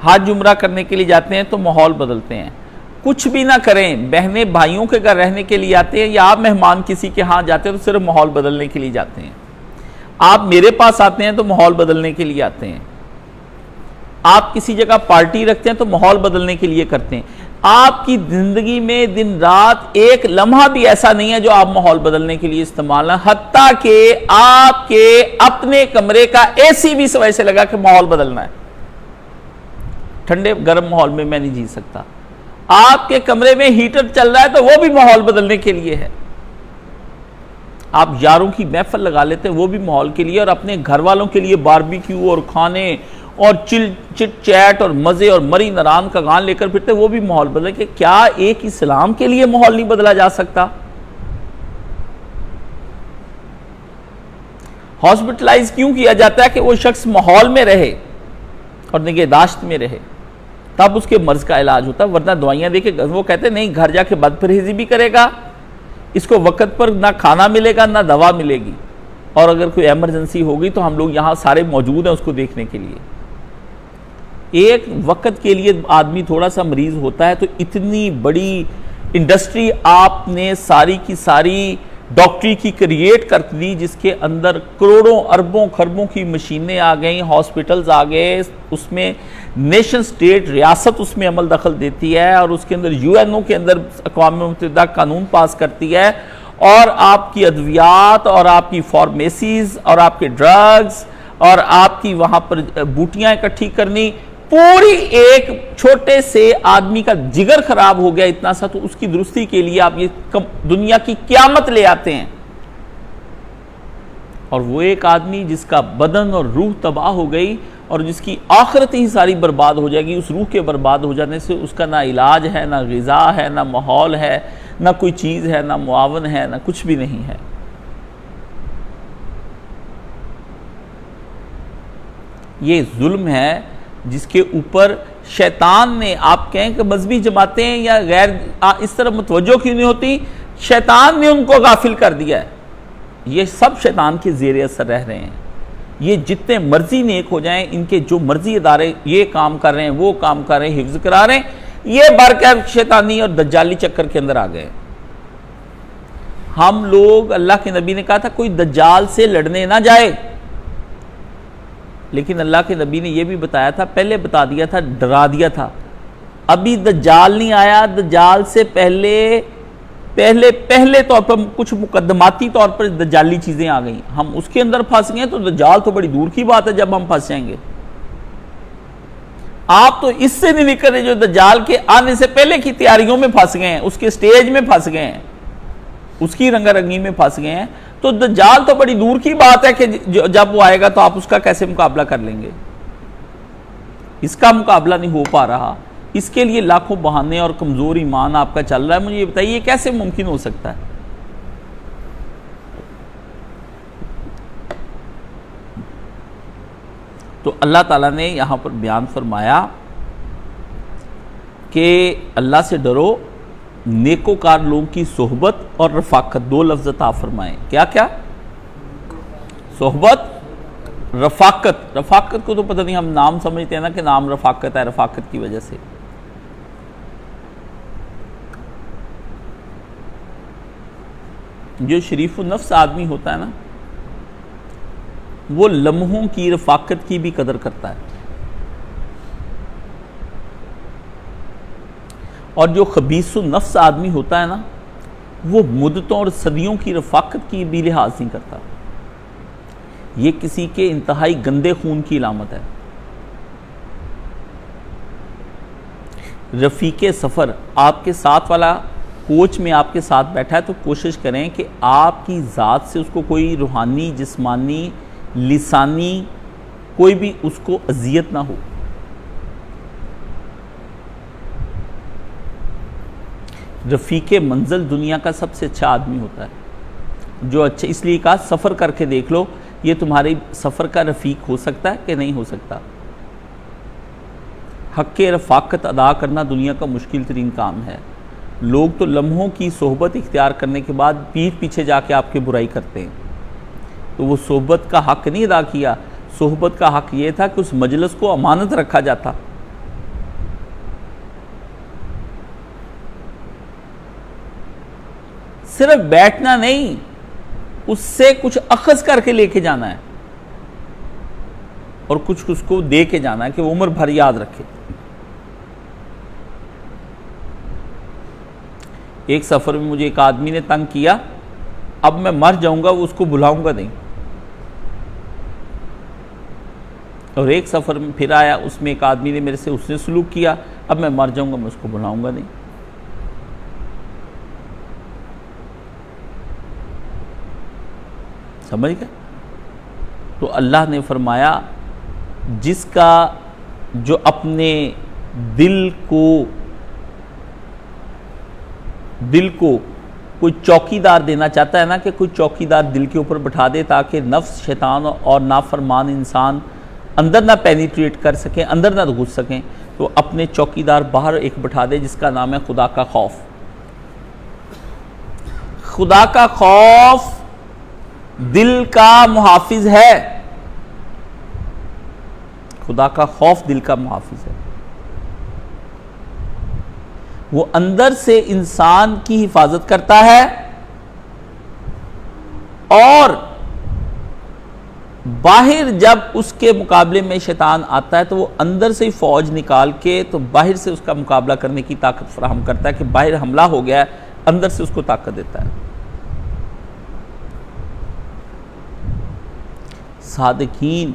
حج عمرہ کرنے کے لیے جاتے ہیں تو ماحول بدلتے ہیں. کچھ بھی نہ کریں, بہنیں بھائیوں کے گھر رہنے کے لیے آتے ہیں, یا آپ مہمان کسی کے ہاں جاتے ہیں تو صرف ماحول بدلنے کے لیے جاتے ہیں. آپ میرے پاس آتے ہیں تو ماحول بدلنے کے لیے آتے ہیں. آپ کسی جگہ پارٹی رکھتے ہیں تو ماحول بدلنے کے لیے کرتے ہیں. آپ کی زندگی میں دن رات ایک لمحہ بھی ایسا نہیں ہے جو آپ ماحول بدلنے کے لیے استعمال نہ, حتیٰ کہ آپ کے اپنے کمرے کا اے سی بھی سوائے سے لگا کہ ماحول بدلنا ہے. ٹھنڈے گرم ماحول میں میں نہیں جی سکتا. آپ کے کمرے میں ہیٹر چل رہا ہے تو وہ بھی ماحول بدلنے کے لیے ہے. آپ یاروں کی محفل لگا لیتے ہیں وہ بھی ماحول کے لیے, اور اپنے گھر والوں کے لیے باربیکیو اور کھانے اور چٹ چیٹ اور مزے اور مری نران کا گان لے کر پھرتے, وہ بھی ماحول بدلے. کہ کیا ایک اسلام کے لیے ماحول نہیں بدلا جا سکتا؟ ہاسپٹلائز کیوں کیا جاتا ہے؟ کہ وہ شخص ماحول میں رہے اور نگہداشت میں رہے, تب اس کے مرض کا علاج ہوتا ہے. ورنہ دوائیاں دے کے وہ کہتے ہیں نہیں, گھر جا کے بد پرہیزی بھی کرے گا, اس کو وقت پر نہ کھانا ملے گا نہ دوا ملے گی, اور اگر کوئی ایمرجنسی ہوگی تو ہم لوگ یہاں سارے موجود ہیں اس کو دیکھنے کے لیے. ایک وقت کے لیے آدمی تھوڑا سا مریض ہوتا ہے تو اتنی بڑی انڈسٹری آپ نے ساری کی ساری ڈاکٹری کی کریٹ کر دی, جس کے اندر کروڑوں اربوں خربوں کی مشینیں آ گئیں, ہاسپٹلز آ گئے, اس میں نیشن سٹیٹ ریاست اس میں عمل دخل دیتی ہے, اور اس کے اندر یو این او کے اندر اقوام متحدہ قانون پاس کرتی ہے, اور آپ کی ادویات اور آپ کی فارمیسیز اور آپ کے ڈرگز اور آپ کی وہاں پر بوٹیاں اکٹھی کرنی, پوری ایک چھوٹے سے آدمی کا جگر خراب ہو گیا اتنا سا, تو اس کی درستی کے لیے آپ یہ دنیا کی قیامت لے آتے ہیں. اور وہ ایک آدمی جس کا بدن اور روح تباہ ہو گئی اور جس کی آخرت ہی ساری برباد ہو جائے گی, اس روح کے برباد ہو جانے سے اس کا نہ علاج ہے, نہ غذا ہے, نہ ماحول ہے, نہ کوئی چیز ہے, نہ معاون ہے, نہ کچھ بھی نہیں ہے. یہ ظلم ہے جس کے اوپر شیطان نے, آپ کہیں کہ مذہبی جماعتیں یا غیر اس طرح متوجہ کیوں نہیں ہوتی, شیطان نے ان کو غافل کر دیا ہے. یہ سب شیطان کے زیر اثر رہ رہے ہیں. یہ جتنے مرضی نیک ہو جائیں, ان کے جو مرضی ادارے یہ کام کر رہے ہیں وہ کام کر رہے ہیں, حفظ کرا رہے ہیں, یہ بر کر شیطانی اور دجالی چکر کے اندر آ گئے. ہم لوگ, اللہ کے نبی نے کہا تھا کوئی دجال سے لڑنے نہ جائے, لیکن اللہ کے نبی نے یہ بھی بتایا تھا, پہلے بتا دیا تھا, ڈرا دیا تھا, ابھی دجال نہیں آیا, دجال سے پہلے پہلے طور پر کچھ مقدماتی طور پر دجالی چیزیں آ گئیں، ہم اس کے اندر پھنس گئے تو دجال تو بڑی دور کی بات ہے جب ہم پھنس جائیں گے۔ آپ تو اس سے نہیں نکل رہے جو دجال کے آنے سے پہلے کی تیاریوں میں پھنس گئے ہیں، اس کے سٹیج میں پھنس گئے ہیں، اس کی رنگا رنگی میں پھنس گئے ہیں، تو دجال تو بڑی دور کی بات ہے کہ جب وہ آئے گا تو آپ اس کا کیسے مقابلہ کر لیں گے؟ اس کا مقابلہ نہیں ہو پا رہا، اس کے لیے لاکھوں بہانے اور کمزور ایمان آپ کا چل رہا ہے۔ مجھے یہ بتائیے کیسے ممکن ہو سکتا ہے؟ تو اللہ تعالیٰ نے یہاں پر بیان فرمایا کہ اللہ سے ڈرو، نیکوکار لوگوں کی صحبت اور رفاقت، دو لفظ عطا فرمائیں۔ کیا کیا؟ صحبت، رفاقت۔ رفاقت کو تو پتہ نہیں، ہم نام سمجھتے ہیں نا کہ نام رفاقت ہے، رفاقت کی وجہ سے۔ جو شریف النفس آدمی ہوتا ہے نا، وہ لمحوں کی رفاقت کی بھی قدر کرتا ہے، اور جو خبیث النفس آدمی ہوتا ہے نا، وہ مدتوں اور صدیوں کی رفاقت کی بھی لحاظ نہیں کرتا۔ یہ کسی کے انتہائی گندے خون کی علامت ہے۔ رفیق سفر، آپ کے ساتھ والا کوچ میں آپ کے ساتھ بیٹھا ہے تو کوشش کریں کہ آپ کی ذات سے اس کو کوئی روحانی، جسمانی، لسانی کوئی بھی اس کو اذیت نہ ہو۔ رفیق منزل دنیا کا سب سے اچھا آدمی ہوتا ہے، جو اچھا، اس لیے کہا سفر کر کے دیکھ لو یہ تمہارے سفر کا رفیق ہو سکتا ہے کہ نہیں ہو سکتا۔ حق رفاقت ادا کرنا دنیا کا مشکل ترین کام ہے۔ لوگ تو لمحوں کی صحبت اختیار کرنے کے بعد پیٹھ پیچھے جا کے آپ کی برائی کرتے ہیں، تو وہ صحبت کا حق نہیں ادا کیا۔ صحبت کا حق یہ تھا کہ اس مجلس کو امانت رکھا جاتا۔ صرف بیٹھنا نہیں، اس سے کچھ اخذ کر کے لے کے جانا ہے، اور کچھ اس کو دے کے جانا ہے کہ وہ عمر بھر یاد رکھے۔ ایک سفر میں مجھے ایک آدمی نے تنگ کیا، اب میں مر جاؤں گا وہ اس کو بلاؤں گا نہیں، اور ایک سفر میں پھر آیا، اس میں ایک آدمی نے میرے سے اس نے سلوک کیا، اب میں مر جاؤں گا میں اس کو بلاؤں گا نہیں۔ سمجھ گئے؟ تو اللہ نے فرمایا جس کا جو اپنے دل کو کوئی چوکیدار دینا چاہتا ہے نا، کہ کوئی چوکیدار دل کے اوپر بٹھا دے تاکہ نفس، شیطان اور نافرمان انسان اندر نہ پینیٹریٹ کر سکیں، اندر نہ گھس سکیں، تو اپنے چوکیدار باہر ایک بٹھا دے جس کا نام ہے خدا کا خوف۔ خدا کا خوف دل کا محافظ ہے، خدا کا خوف دل کا محافظ ہے۔ وہ اندر سے انسان کی حفاظت کرتا ہے، اور باہر جب اس کے مقابلے میں شیطان آتا ہے تو وہ اندر سے فوج نکال کے تو باہر سے اس کا مقابلہ کرنے کی طاقت فراہم کرتا ہے، کہ باہر حملہ ہو گیا ہے، اندر سے اس کو طاقت دیتا ہے۔ صادقین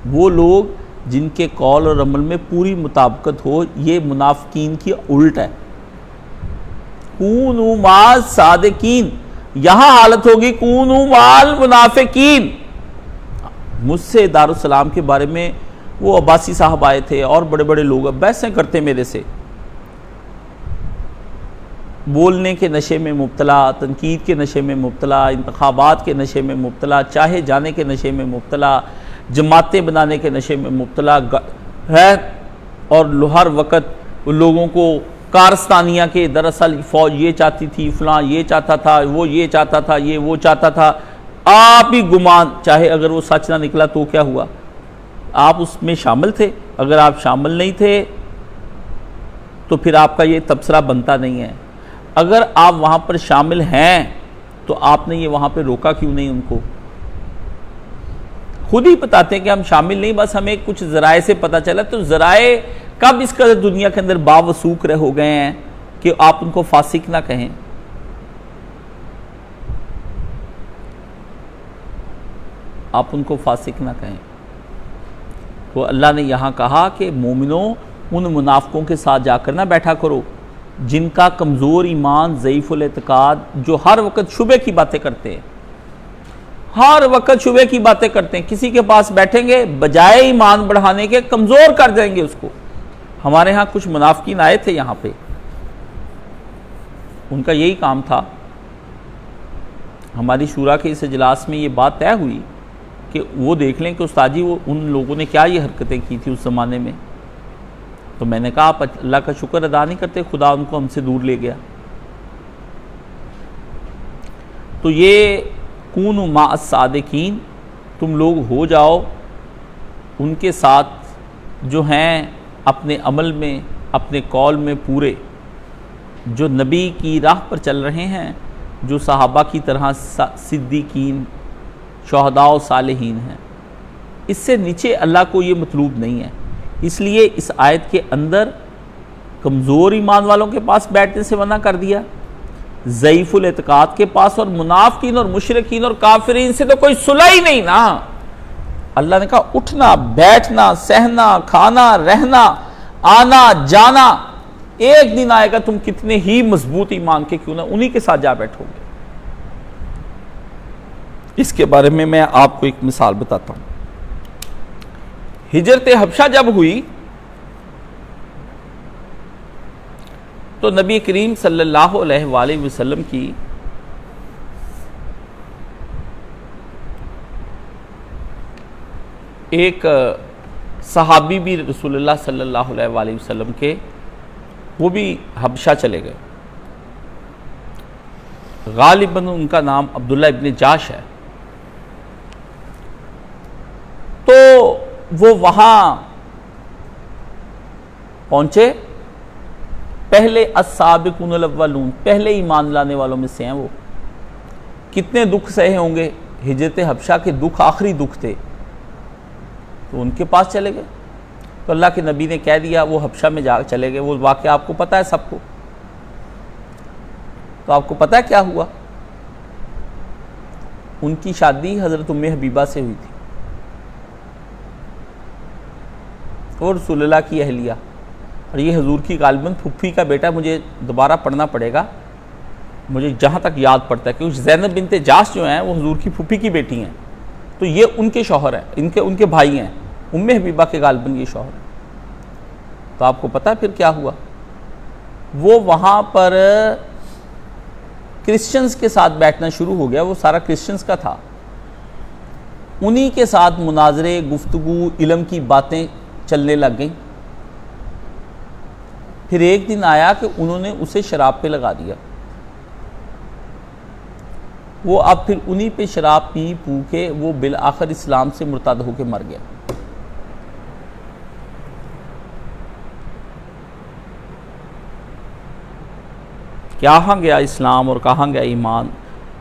وہ لوگ جن کے قول اور عمل میں پوری مطابقت ہو، یہ منافقین کی الٹ ہے۔ کونوا مع صادقین، یہاں حالت ہوگی کونوا مع المنافقین۔ مجھ سے دارالسلام کے بارے میں وہ عباسی صاحب آئے تھے اور بڑے بڑے لوگ بحثیں کرتے میرے سے، بولنے کے نشے میں مبتلا، تنقید کے نشے میں مبتلا، انتخابات کے نشے میں مبتلا، چاہے جانے کے نشے میں مبتلا، جماعتیں بنانے کے نشے میں مبتلا ہے، اور ہر وقت لوگوں کو کارستانیہ کے دراصل فوج یہ چاہتی تھی، فلاں یہ چاہتا تھا، وہ یہ چاہتا تھا، یہ وہ چاہتا تھا، آپ ہی گمان، چاہے اگر وہ سچ نہ نکلا تو کیا ہوا، آپ اس میں شامل تھے، اگر آپ شامل نہیں تھے تو پھر آپ کا یہ تبصرہ بنتا نہیں ہے، اگر آپ وہاں پر شامل ہیں تو آپ نے یہ وہاں پہ روکا کیوں نہیں ان کو؟ خود ہی بتاتے ہیں کہ ہم شامل نہیں، بس ہمیں کچھ ذرائع سے پتہ چلا۔ تو ذرائع کب اس قدر دنیا کے اندر باوثوق ہو گئے ہیں کہ آپ ان کو فاسق نہ کہیں؟ آپ ان کو فاسق نہ کہیں۔ تو اللہ نے یہاں کہا کہ مومنوں ان منافقوں کے ساتھ جا کر نہ بیٹھا کرو جن کا کمزور ایمان، ضعیف الاعتقاد، جو ہر وقت شبہ کی باتیں کرتے ہیں، ہر وقت شبہ کی باتیں کرتے ہیں، کسی کے پاس بیٹھیں گے بجائے ایمان بڑھانے کے کمزور کر دیں گے اس کو۔ ہمارے ہاں کچھ منافقین آئے تھے یہاں پہ، ان کا یہی کام تھا۔ ہماری شورا کے اس اجلاس میں یہ بات طے ہوئی کہ وہ دیکھ لیں کہ استاد جی وہ ان لوگوں نے کیا یہ حرکتیں کی تھی اس زمانے میں۔ تو میں نے کہا آپ اللہ کا شکر ادا نہیں کرتے، خدا ان کو ہم سے دور لے گیا۔ تو یہ کونوا مع الصادقین، تم لوگ ہو جاؤ ان کے ساتھ جو ہیں اپنے عمل میں، اپنے قول میں پورے، جو نبی کی راہ پر چل رہے ہیں، جو صحابہ کی طرح صدیقین، شہداء و صالحین ہیں۔ اس سے نیچے اللہ کو یہ مطلوب نہیں ہے۔ اس لیے اس آیت کے اندر کمزور ایمان والوں کے پاس بیٹھنے سے منع کر دیا، ضعیف الاعتقاد کے پاس، اور منافقین اور مشرکین اور کافرین سے تو کوئی صلح ہی نہیں نا۔ اللہ نے کہا اٹھنا، بیٹھنا، سہنا، کھانا، رہنا، آنا جانا، ایک دن آئے گا تم کتنے ہی مضبوط ایمان کے کیوں نہ انہی کے ساتھ جا بیٹھو گے۔ اس کے بارے میں آپ کو ایک مثال بتاتا ہوں۔ ہجرت حبشہ جب ہوئی تو نبی کریم صلی اللہ علیہ وآلہ وسلم کی ایک صحابی بھی رسول اللہ صلی اللہ علیہ وآلہ وسلم کے، وہ بھی حبشہ چلے گئے۔ غالباً ان کا نام عبداللہ ابن جاش ہے۔ تو وہ وہاں پہنچے، پہلے السابقون الاولون، پہلے ایمان لانے والوں میں سے ہیں وہ۔ کتنے دکھ سہے ہوں گے، ہجرت حبشہ کے دکھ آخری دکھ تھے، تو ان کے پاس چلے گئے۔ تو اللہ کے نبی نے کہہ دیا، وہ حبشہ میں جا چلے گئے۔ وہ واقعہ آپ کو پتہ ہے سب کو۔ تو آپ کو پتہ ہے کیا ہوا؟ ان کی شادی حضرت ام حبیبہ سے ہوئی تھی، اور رسول اللہ کی اہلیہ، اور یہ حضور کی غالباً پھپھی کا بیٹا، مجھے دوبارہ پڑھنا پڑے گا، مجھے جہاں تک یاد پڑتا ہے، کیونکہ زینب بنت جاش جو ہیں وہ حضور کی پھپھی کی بیٹی ہیں، تو یہ ان کے شوہر ہیں، ان کے بھائی ہیں، ام حبیبہ کے غالباً یہ شوہر ہیں۔ تو آپ کو پتہ پھر کیا ہوا؟ وہ وہاں پر کرسچنز کے ساتھ بیٹھنا شروع ہو گیا، وہ سارا کرسچنز کا تھا، انہی کے ساتھ مناظرے، گفتگو، علم کی باتیں چلنے لگ گئیں۔ پھر ایک دن آیا کہ انہوں نے اسے شراب پہ لگا دیا، وہ اب پھر انہی پہ شراب پی پو کے وہ بالآخر اسلام سے مرتد ہو کے مر گیا۔ کہاں گیا اسلام اور کہاں گیا ایمان؟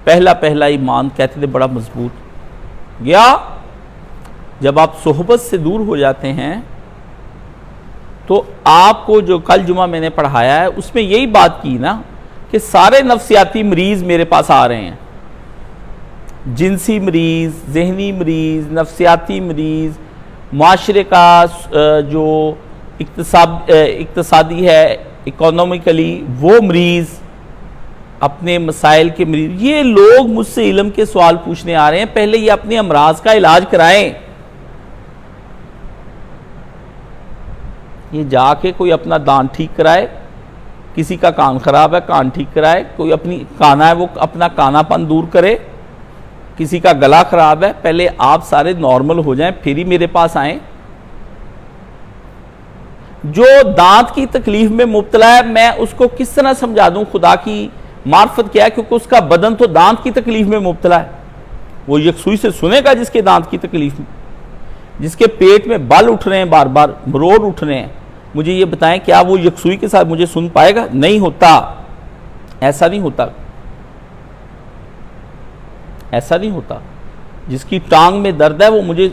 پہلا ایمان کہتے تھے بڑا مضبوط گیا۔ جب آپ صحبت سے دور ہو جاتے ہیں تو آپ کو جو کل جمعہ میں نے پڑھایا ہے اس میں یہی بات کی نا کہ سارے نفسیاتی مریض میرے پاس آ رہے ہیں، جنسی مریض، ذہنی مریض، نفسیاتی مریض، معاشرے کا جو اقتصادی ہے، اکانومیکلی وہ مریض، اپنے مسائل کے مریض، یہ لوگ مجھ سے علم کے سوال پوچھنے آ رہے ہیں۔ پہلے یہ اپنے امراض کا علاج کرائیں، یہ جا کے کوئی اپنا دان ٹھیک کرائے، کسی کا کان خراب ہے کان ٹھیک کرائے، کوئی اپنی کانا ہے وہ اپنا کانا پن دور کرے، کسی کا گلا خراب ہے، پہلے آپ سارے نارمل ہو جائیں پھر ہی میرے پاس آئیں۔ جو دانت کی تکلیف میں مبتلا ہے میں اس کو کس طرح سمجھا دوں خدا کی معرفت کیا ہے، کیونکہ اس کا بدن تو دانت کی تکلیف میں مبتلا ہے، وہ یکسوئی سے سنے گا جس کے دانت کی تکلیف میں، جس کے پیٹ میں بل اٹھ رہے ہیں، بار بار مروڑ اٹھ رہے ہیں، مجھے یہ بتائیں کیا وہ یکسوئی کے ساتھ مجھے سن پائے گا؟ نہیں ہوتا، ایسا نہیں ہوتا، ایسا نہیں ہوتا۔ جس کی ٹانگ میں درد ہے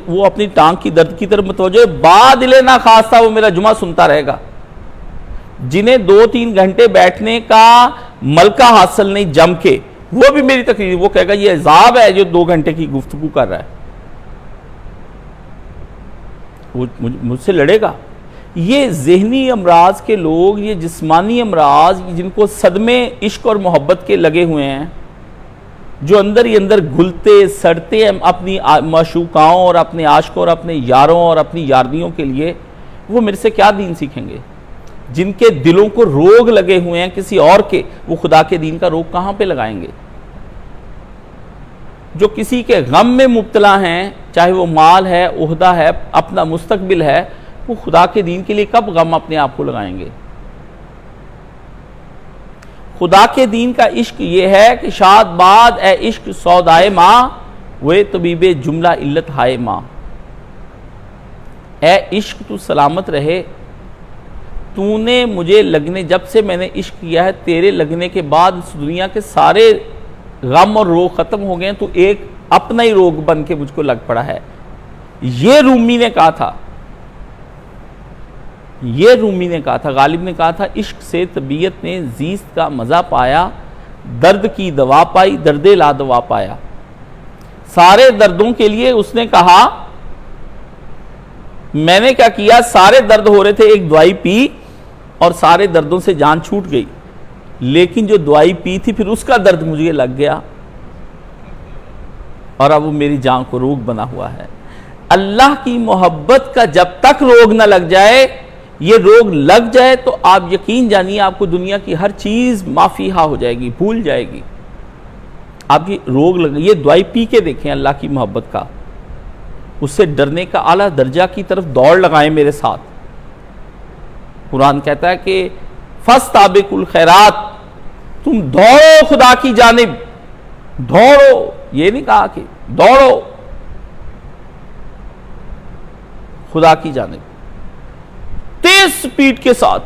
وہ اپنی ٹانگ کی درد کی طرف متوجہ ہے، بادل ناخواستہ وہ میرا جمعہ سنتا رہے گا۔ جنہیں 2-3 گھنٹے بیٹھنے کا ملکہ حاصل نہیں جم کے، وہ بھی میری تقریر، وہ کہے گا یہ عذاب ہے جو 2 گھنٹے کی گفتگو کر رہا ہے۔ وہ مجھ سے لڑے گا. یہ ذہنی امراض کے لوگ، یہ جسمانی امراض جن کو صدمے عشق اور محبت کے لگے ہوئے ہیں، جو اندر ہی اندر گھلتے سڑتے ہیں اپنی معشوقاؤں اور اپنے عاشقوں اور اپنے یاروں اور اپنی یاردیوں کے لیے، وہ میرے سے کیا دین سیکھیں گے؟ جن کے دلوں کو روگ لگے ہوئے ہیں کسی اور کے، وہ خدا کے دین کا روگ کہاں پہ لگائیں گے؟ جو کسی کے غم میں مبتلا ہیں، چاہے وہ مال ہے، عہدہ ہے، اپنا مستقبل ہے، وہ خدا کے دین کے لیے کب غم اپنے آپ کو لگائیں گے؟ خدا کے دین کا عشق یہ ہے کہ شاد باد اے عشق سودائے ماں، وے طبیب جملہ علت ہائے ماں. اے عشق تو سلامت رہے، تو نے مجھے لگنے، جب سے میں نے عشق کیا ہے تیرے لگنے کے بعد اس دنیا کے سارے غم اور روگ ختم ہو گئے ہیں، تو ایک اپنا ہی روگ بن کے مجھ کو لگ پڑا ہے. یہ رومی نے کہا تھا، یہ رومی نے کہا تھا، غالب نے کہا تھا، عشق سے طبیعت نے زیست کا مزہ پایا، درد کی دوا پائی، درد لا دوا پایا. سارے دردوں کے لیے اس نے کہا میں نے کیا کیا، سارے درد ہو رہے تھے، ایک دوائی پی اور سارے دردوں سے جان چھوٹ گئی. لیکن جو دوائی پی تھی پھر اس کا درد مجھے لگ گیا اور اب وہ میری جان کو روگ بنا ہوا ہے. اللہ کی محبت کا جب تک روگ نہ لگ جائے، یہ روگ لگ جائے تو آپ یقین جانیے آپ کو دنیا کی ہر چیز معافیہ ہو جائے گی، بھول جائے گی. آپ یہ روگ لگ، یہ دوائی پی کے دیکھیں اللہ کی محبت کا، اس سے ڈرنے کا اعلیٰ درجہ کی طرف دوڑ لگائیں میرے ساتھ. قرآن کہتا ہے کہ فاستبقوا الخیرات، تم دوڑو خدا کی جانب، دوڑو، یہ نہیں کہا کہ دوڑو خدا کی جانب تیز سپیڈ کے ساتھ،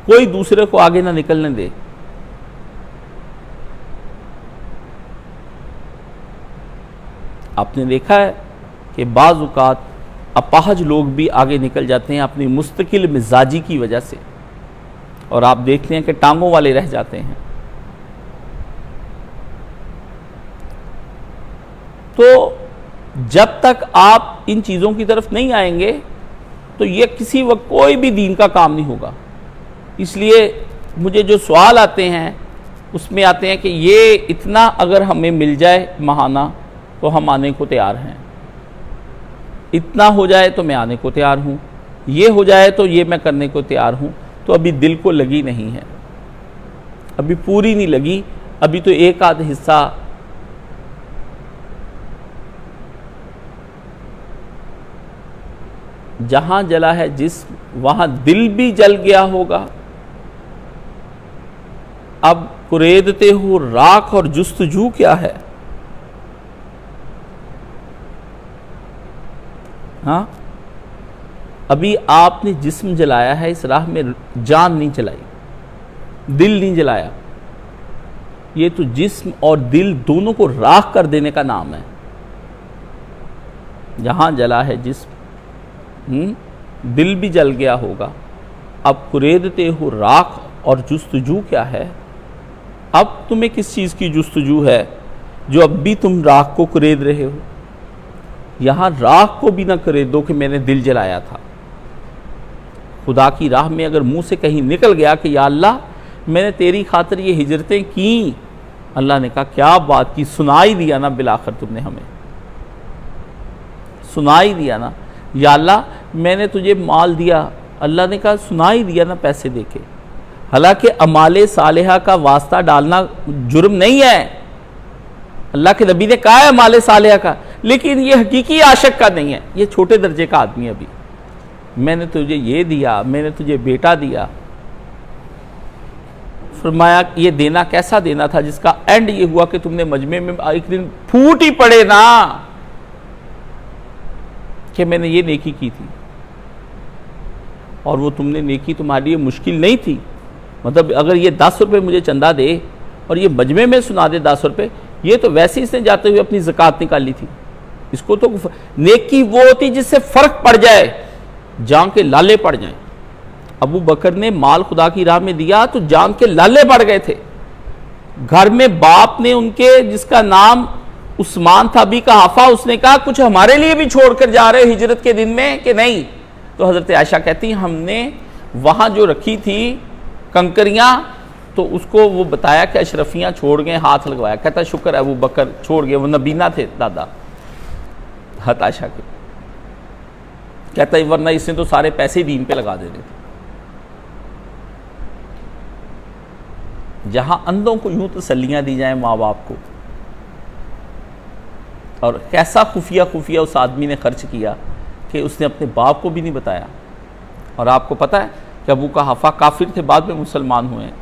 کوئی دوسرے کو آگے نہ نکلنے دے. آپ نے دیکھا ہے کہ بعض اوقات اپاہج لوگ بھی آگے نکل جاتے ہیں اپنی مستقل مزاجی کی وجہ سے، اور آپ دیکھتے ہیں کہ ٹانگوں والے رہ جاتے ہیں. تو جب تک آپ ان چیزوں کی طرف نہیں آئیں گے تو یہ کسی وقت کوئی بھی دین کا کام نہیں ہوگا. اس لیے مجھے جو سوال آتے ہیں اس میں آتے ہیں کہ یہ اتنا اگر ہمیں مل جائے ماہانہ تو ہم آنے کو تیار ہیں، اتنا ہو جائے تو میں آنے کو تیار ہوں، یہ ہو جائے تو یہ میں کرنے کو تیار ہوں. تو ابھی دل کو لگی نہیں ہے، ابھی پوری نہیں لگی، ابھی تو ایک آدھ حصہ. جہاں جلا ہے جسم وہاں دل بھی جل گیا ہوگا. اب کریدتے ہو راکھ اور جستجو کیا ہے؟ ہاں، ابھی آپ نے جسم جلایا ہے، اس راہ میں جان نہیں جلائی، دل نہیں جلایا. یہ تو جسم اور دل دونوں کو راکھ کر دینے کا نام ہے. جہاں جلا ہے جسم، دل بھی جل گیا ہوگا. اب کریدتے ہو راکھ اور جستجو کیا ہے؟ اب تمہیں کس چیز کی جستجو ہے جو اب بھی تم راکھ کو کرید رہے ہو؟ یہاں راکھ کو بھی نہ کریدو کہ میں نے دل جلایا تھا. خدا کی راہ میں اگر منہ سے کہیں نکل گیا کہ یا اللہ میں نے تیری خاطر یہ ہجرتیں کیں، اللہ نے کہا کیا بات کی، سنائی دیا نا، بالآخر تم نے ہمیں سنائی دیا نا. یا اللہ میں نے تجھے مال دیا، اللہ نے کہا سنائی دیا نا پیسے دے کے. حالانکہ اعمال صالحہ کا واسطہ ڈالنا جرم نہیں ہے، اللہ کے نبی نے کہا ہے اعمال صالحہ کا، لیکن یہ حقیقی عاشق کا نہیں ہے، یہ چھوٹے درجے کا آدمی ہے. ابھی میں نے تجھے یہ دیا، میں نے تجھے بیٹا دیا. فرمایا یہ دینا کیسا دینا تھا جس کا اینڈ یہ ہوا کہ تم نے مجمع میں ایک دن پھوٹ ہی پڑے نا کہ میں نے یہ نیکی کی تھی. اور وہ تم نے نیکی تمہارے لیے مشکل نہیں تھی. مطلب اگر یہ 10 روپے مجھے چندہ دے اور یہ مجمع میں سنا دے 10 روپے، یہ تو ویسے اس نے جاتے ہوئے اپنی زکوٰۃ نکالی تھی. اس کو تو نیکی وہ ہوتی جس سے فرق پڑ جائے، جان کے لالے پڑ جائیں. ابو بکر نے مال خدا کی راہ میں دیا تو جان کے لالے پڑ گئے تھے. گھر میں باپ نے ان کے جس کا نام عثمان تھا بھی قحافہ، اس نے کہا کچھ ہمارے لیے بھی چھوڑ کر جا رہے ہجرت کے دن میں کہ نہیں؟ تو حضرت عائشہ کہتی ہم نے وہاں جو رکھی تھی کنکریاں، تو اس کو وہ بتایا کہ اشرفیاں چھوڑ گئے، ہاتھ لگوایا، کہتا شکر ہے ابو بکر چھوڑ گئے، وہ نبینا تھے دادا حضرت عائشہ کے، کہتا ہے ورنہ اس نے تو سارے پیسے دین پہ لگا دینے تھے۔ جہاں اندھوں کو یوں تسلیاں دی جائیں ماں باپ کو، اور کیسا خفیہ اس آدمی نے خرچ کیا کہ اس نے اپنے باپ کو بھی نہیں بتایا۔ اور آپ کو پتہ ہے کہ ابو قحافہ کافر تھے، بعد میں مسلمان ہوئے ہیں۔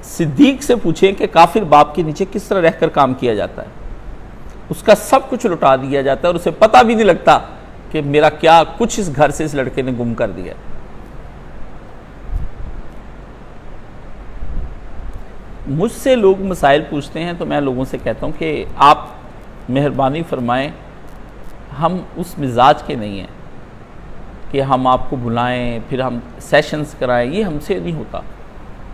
صدیق سے پوچھیں کہ کافر باپ کے نیچے کس طرح رہ کر کام کیا جاتا ہے، اس کا سب کچھ لٹا دیا جاتا ہے اور اسے پتہ بھی نہیں لگتا کہ میرا کیا کچھ اس گھر سے اس لڑکے نے گم کر دیا۔ مجھ سے لوگ مسائل پوچھتے ہیں تو میں لوگوں سے کہتا ہوں کہ آپ مہربانی فرمائیں، ہم اس مزاج کے نہیں ہیں کہ ہم آپ کو بلائیں پھر ہم سیشنز کرائیں، یہ ہم سے نہیں ہوتا،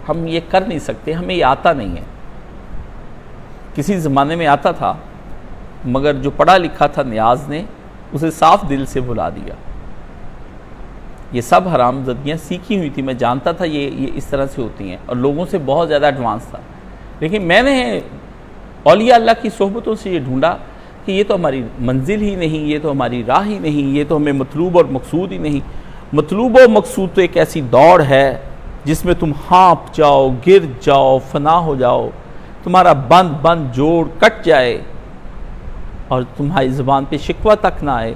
ہم یہ کر نہیں سکتے، ہمیں یہ آتا نہیں ہے۔ کسی زمانے میں آتا تھا، مگر جو پڑھا لکھا تھا نیاز نے اسے صاف دل سے بھلا دیا۔ یہ سب حرام زدیاں سیکھی ہوئی تھی، میں جانتا تھا یہ اس طرح سے ہوتی ہیں، اور لوگوں سے بہت زیادہ ایڈوانس تھا، لیکن میں نے اولیاء اللہ کی صحبتوں سے یہ ڈھونڈا کہ یہ تو ہماری منزل ہی نہیں، یہ تو ہماری راہ ہی نہیں، یہ تو ہمیں مطلوب اور مقصود ہی نہیں۔ مطلوب و مقصود تو ایک ایسی دوڑ ہے جس میں تم ہانپ جاؤ، گر جاؤ، فنا ہو جاؤ، تمہارا بند جوڑ کٹ جائے اور تمہاری زبان پہ شکوہ تک نہ آئے،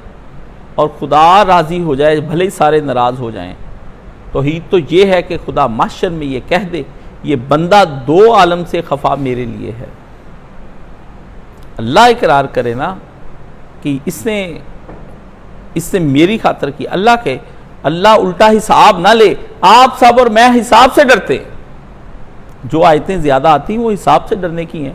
اور خدا راضی ہو جائے، بھلے ہی سارے ناراض ہو جائیں۔ توحید تو یہ ہے کہ خدا محشر میں یہ کہہ دے یہ بندہ دو عالم سے خفا میرے لیے ہے۔ اللہ اقرار کرے نا کہ اس نے میری خاطر کی، اللہ الٹا حساب نہ لے، آپ سب اور میں حساب سے ڈرتے، جو آیتیں زیادہ آتی ہیں وہ حساب سے ڈرنے کی ہیں۔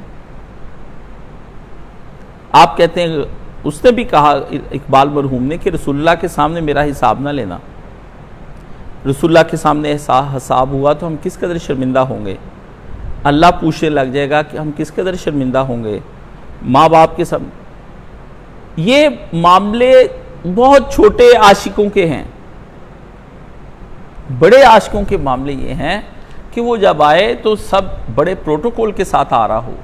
آپ کہتے ہیں، اس نے بھی کہا اقبال مرحوم نے کہ رسول اللہ کے سامنے میرا حساب نہ لینا، رسول اللہ کے سامنے حساب ہوا تو ہم کس قدر شرمندہ ہوں گے، اللہ پوچھنے لگ جائے گا کہ ہم کس قدر شرمندہ ہوں گے، ماں باپ کے سامنے۔ یہ معاملے بہت چھوٹے عاشقوں کے ہیں، بڑے عاشقوں کے معاملے یہ ہیں کہ وہ جب آئے تو سب بڑے پروٹوکول کے ساتھ آ رہا ہو،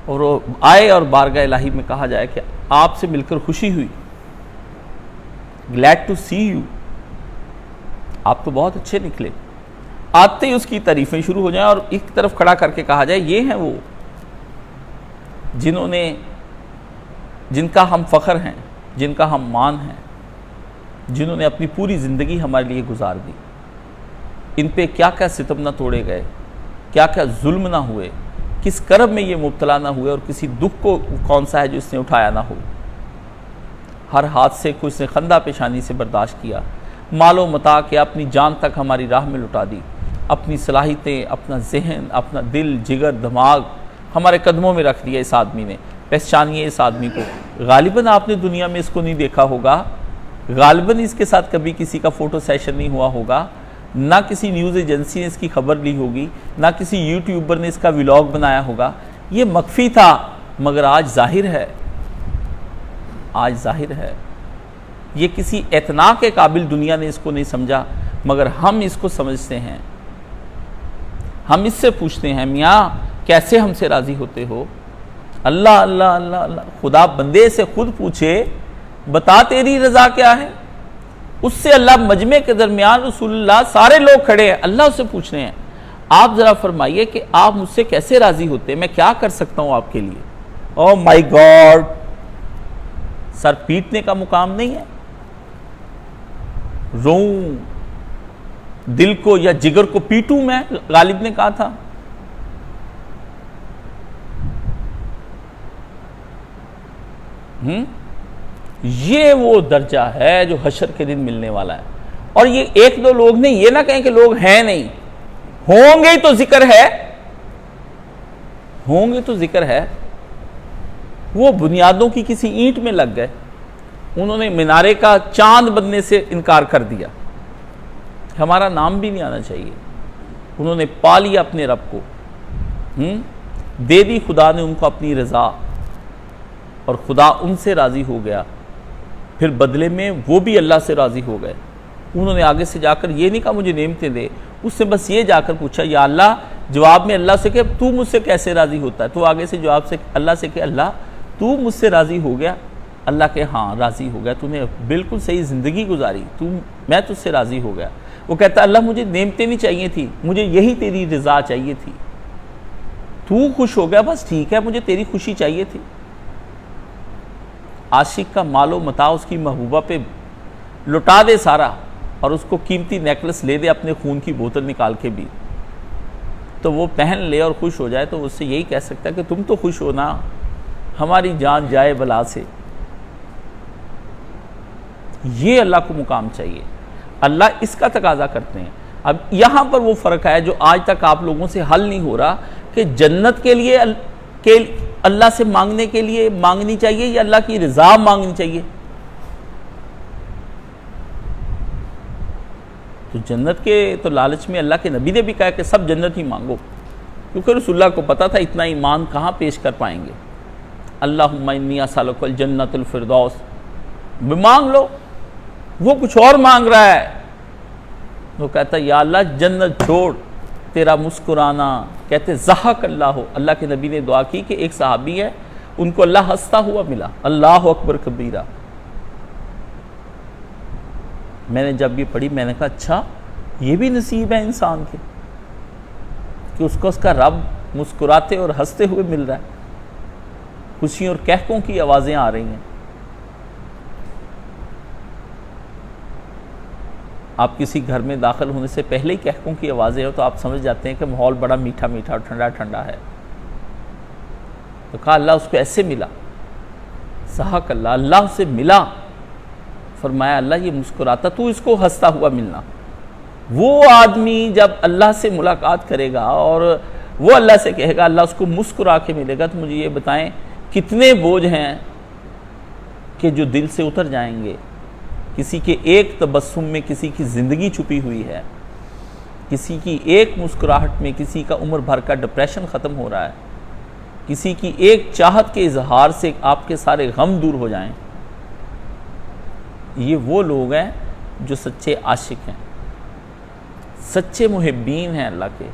اور وہ آئے اور بارگاہ الہی میں کہا جائے کہ آپ سے مل کر خوشی ہوئی، گلیڈ ٹو سی یو، آپ تو بہت اچھے نکلے، آتے ہی اس کی تعریفیں شروع ہو جائیں، اور ایک طرف کھڑا کر کے کہا جائے یہ ہیں وہ جن کا ہم فخر ہیں، جن کا ہم مان ہیں، جنہوں نے اپنی پوری زندگی ہمارے لیے گزار دی، ان پہ کیا کیا ستم نہ توڑے گئے، کیا کیا ظلم نہ ہوئے، کس کرب میں یہ مبتلا نہ ہوئے، اور کسی دکھ کو کون سا ہے جو اس نے اٹھایا نہ ہو، ہر حادثے کو اس نے خندہ پیشانی سے برداشت کیا، مال و متاع کے اپنی جان تک ہماری راہ میں لٹا دی، اپنی صلاحیتیں، اپنا ذہن، اپنا دل، جگر، دماغ ہمارے قدموں میں رکھ دیا اس آدمی نے۔ پہچانیے اس آدمی کو، غالباً آپ نے دنیا میں اس کو نہیں دیکھا ہوگا، غالباً اس کے ساتھ کبھی کسی کا فوٹو سیشن نہیں ہوا ہوگا، نہ کسی نیوز ایجنسی نے اس کی خبر لی ہوگی، نہ کسی یوٹیوبر نے اس کا ولاگ بنایا ہوگا، یہ مخفی تھا مگر آج ظاہر ہے، آج ظاہر ہے۔ یہ کسی اعتنا کے قابل دنیا نے اس کو نہیں سمجھا، مگر ہم اس کو سمجھتے ہیں، ہم اس سے پوچھتے ہیں میاں کیسے ہم سے راضی ہوتے ہو؟ اللہ اللہ اللہ اللہ، خدا بندے سے خود پوچھے بتا تیری رضا کیا ہے؟ اس سے اللہ مجمع کے درمیان رسول اللہ سارے لوگ کھڑے ہیں، اللہ اس سے پوچھ رہے ہیں آپ ذرا فرمائیے کہ آپ مجھ سے کیسے راضی ہوتے ہیں، میں کیا کر سکتا ہوں آپ کے لیے؟ او مائی گاڈ، سر پیٹنے کا مقام نہیں ہے، روؤں دل کو یا جگر کو پیٹوں میں، غالب نے کہا تھا۔ یہ وہ درجہ ہے جو حشر کے دن ملنے والا ہے، اور یہ ایک دو لوگ نہیں، یہ نہ کہیں کہ لوگ ہیں نہیں، ہوں گے تو ذکر ہے، ہوں گے تو ذکر ہے۔ وہ بنیادوں کی کسی اینٹ میں لگ گئے، انہوں نے مینارے کا چاند بننے سے انکار کر دیا، ہمارا نام بھی نہیں آنا چاہیے، انہوں نے پا لیا اپنے رب کو، دے دی خدا نے ان کو اپنی رضا، اور خدا ان سے راضی ہو گیا، پھر بدلے میں وہ بھی اللہ سے راضی ہو گئے۔ انہوں نے آگے سے جا کر یہ نہیں کہا مجھے نعمتیں دے، اس سے بس یہ جا کر پوچھا یا اللہ، جواب میں اللہ سے کہ تو مجھ سے کیسے راضی ہوتا ہے، تو آگے سے جواب سے اللہ سے کہ اللہ تو مجھ سے راضی ہو گیا؟ اللہ کہ ہاں راضی ہو گیا، تو نے بالکل صحیح زندگی گزاری، میں تجھ سے راضی ہو گیا۔ وہ کہتا اللہ مجھے نعمتیں نہیں چاہیے تھی، مجھے یہی تیری رضا چاہیے تھی، تو خوش ہو گیا بس ٹھیک ہے، مجھے تیری خوشی چاہیے تھی۔ عاشق کا مال و متاع اس کی محبوبہ پہ لٹا دے سارا، اور اس کو قیمتی نیکلس لے دے اپنے خون کی بوتل نکال کے بھی، تو وہ پہن لے اور خوش ہو جائے، تو اس سے یہی کہہ سکتا ہے کہ تم تو خوش ہو نا، ہماری جان جائے بلا سے۔ یہ اللہ کو مقام چاہیے، اللہ اس کا تقاضا کرتے ہیں۔ اب یہاں پر وہ فرق ہے جو آج تک آپ لوگوں سے حل نہیں ہو رہا کہ جنت کے لیے اللہ سے مانگنے کے لیے مانگنی چاہیے یا اللہ کی رضا مانگنی چاہیے۔ تو جنت کے تو لالچ میں اللہ کے نبی نے بھی کہا کہ سب جنت ہی مانگو، کیونکہ رسول اللہ کو پتا تھا اتنا ایمان کہاں پیش کر پائیں گے۔ اللہم انی اسألک الجنت الفردوس، مانگ لو، وہ کچھ اور مانگ رہا ہے، وہ کہتا ہے یا اللہ جنت چھوڑ، تیرا مسکرانا، کہتے ضحک اللہ ہو۔ اللہ کے نبی نے دعا کی کہ ایک صحابی ہے ان کو اللہ ہنستا ہوا ملا، اللہ اکبر کبیرہ۔ میں نے جب یہ پڑھی میں نے کہا اچھا یہ بھی نصیب ہے انسان کے کہ اس کو اس کا رب مسکراتے اور ہنستے ہوئے مل رہا ہے، خوشیوں اور کہکوں کی آوازیں آ رہی ہیں۔ آپ کسی گھر میں داخل ہونے سے پہلے ہی کہکوں کی آوازیں ہو تو آپ سمجھ جاتے ہیں کہ ماحول بڑا میٹھا میٹھا اور ٹھنڈا ٹھنڈا ہے۔ تو کہا اللہ اس کو ایسے ملا، ضحک اللہ، اللہ سے ملا، فرمایا اللہ یہ مسکراتا تو اس کو ہنستا ہوا ملنا۔ وہ آدمی جب اللہ سے ملاقات کرے گا اور وہ اللہ سے کہے گا، اللہ اس کو مسکرا کے ملے گا، تو مجھے یہ بتائیں کتنے بوجھ ہیں کہ جو دل سے اتر جائیں گے۔ کسی کے ایک تبسم میں کسی کی زندگی چھپی ہوئی ہے، کسی کی ایک مسکراہٹ میں کسی کا عمر بھر کا ڈپریشن ختم ہو رہا ہے، کسی کی ایک چاہت کے اظہار سے آپ کے سارے غم دور ہو جائیں۔ یہ وہ لوگ ہیں جو سچے عاشق ہیں، سچے محبین ہیں اللہ کے،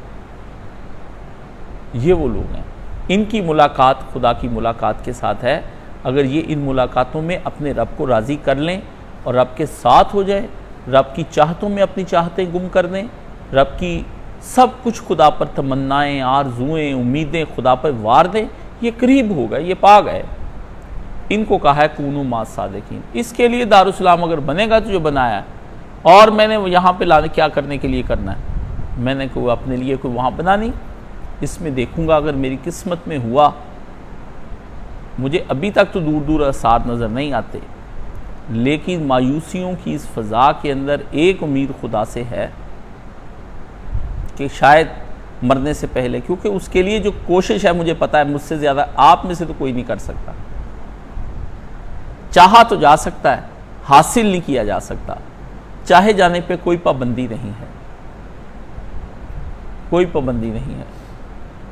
یہ وہ لوگ ہیں۔ ان کی ملاقات خدا کی ملاقات کے ساتھ ہے۔ اگر یہ ان ملاقاتوں میں اپنے رب کو راضی کر لیں اور رب کے ساتھ ہو جائے، رب کی چاہتوں میں اپنی چاہتیں گم کر دیں، رب کی سب کچھ خدا پر تمنائیں، آرزوئیں، امیدیں خدا پر وار دیں، یہ قریب ہوگا، یہ پا گئے۔ ان کو کہا ہے کونوا مع الصادقین۔ اس کے لیے دارالسلام اگر بنے گا تو جو بنایا ہے، اور میں نے یہاں پہ لانے کیا کرنے کے لیے کرنا ہے، میں نے کوئی اپنے لیے کوئی وہاں بنا نہیں، اس میں دیکھوں گا اگر میری قسمت میں ہوا۔ مجھے ابھی تک تو دور دور آثار نظر نہیں آتے، لیکن مایوسیوں کی اس فضا کے اندر ایک امید خدا سے ہے کہ شاید مرنے سے پہلے، کیونکہ اس کے لیے جو کوشش ہے مجھے پتا ہے مجھ سے زیادہ آپ میں سے تو کوئی نہیں کر سکتا۔ چاہا تو جا سکتا ہے، حاصل نہیں کیا جا سکتا۔ چاہے جانے پہ کوئی پابندی نہیں ہے، کوئی پابندی نہیں ہے،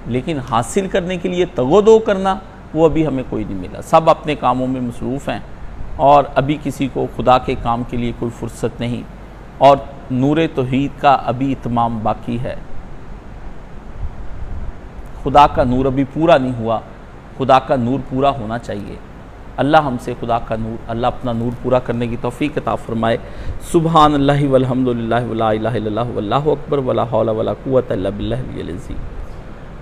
لیکن حاصل کرنے کے لیے تگ و دو کرنا وہ ابھی ہمیں کوئی نہیں ملا۔ سب اپنے کاموں میں مصروف ہیں اور ابھی کسی کو خدا کے کام کے لیے کوئی فرصت نہیں، اور نور توحید کا ابھی اتمام باقی ہے۔ خدا کا نور ابھی پورا نہیں ہوا، خدا کا نور پورا ہونا چاہیے۔ اللہ ہم سے خدا کا نور، اللہ اپنا نور پورا کرنے کی توفیق عطا فرمائے۔ سبحان اللہ والحمد للہ ولا الہ الا اللہ واللہ اکبر ولا حول ولا قوۃ الا باللہ العلی العظیم۔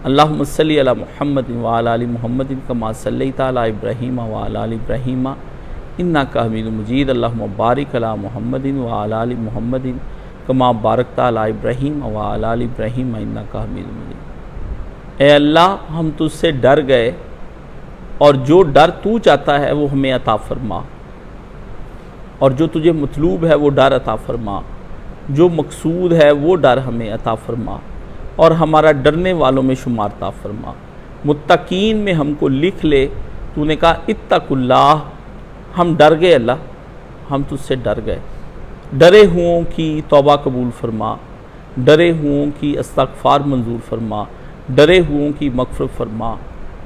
اللہم صلی علی محمد وعلی آل محمد کما صلیت علی ابراہیم وعلی آل ابراہیم انک حمید مجید۔ اللہم بارک علی محمد وعلی آل محمد کما بارکت علی ابراہیم وعلی آل ابراہیم انک حمید مجید۔ اے اللہ ہم تجھ سے ڈر گئے، اور جو ڈر تو چاہتا ہے وہ ہمیں عطا فرما، اور جو تجھے مطلوب ہے وہ ڈر عطا فرما، جو مقصود ہے وہ ڈر ہمیں عطا فرما، اور ہمارا ڈرنے والوں میں شمار عطا فرما۔ متقین میں ہم کو لکھ لے۔ تو نے کہا اتق اللہ، ہم ڈر گئے اللہ، ہم تجھ سے ڈر گئے۔ ڈرے ہوں کی توبہ قبول فرما، ڈرے ہوں کی استغفار منظور فرما، ڈرے ہوں کی مغفرت فرما،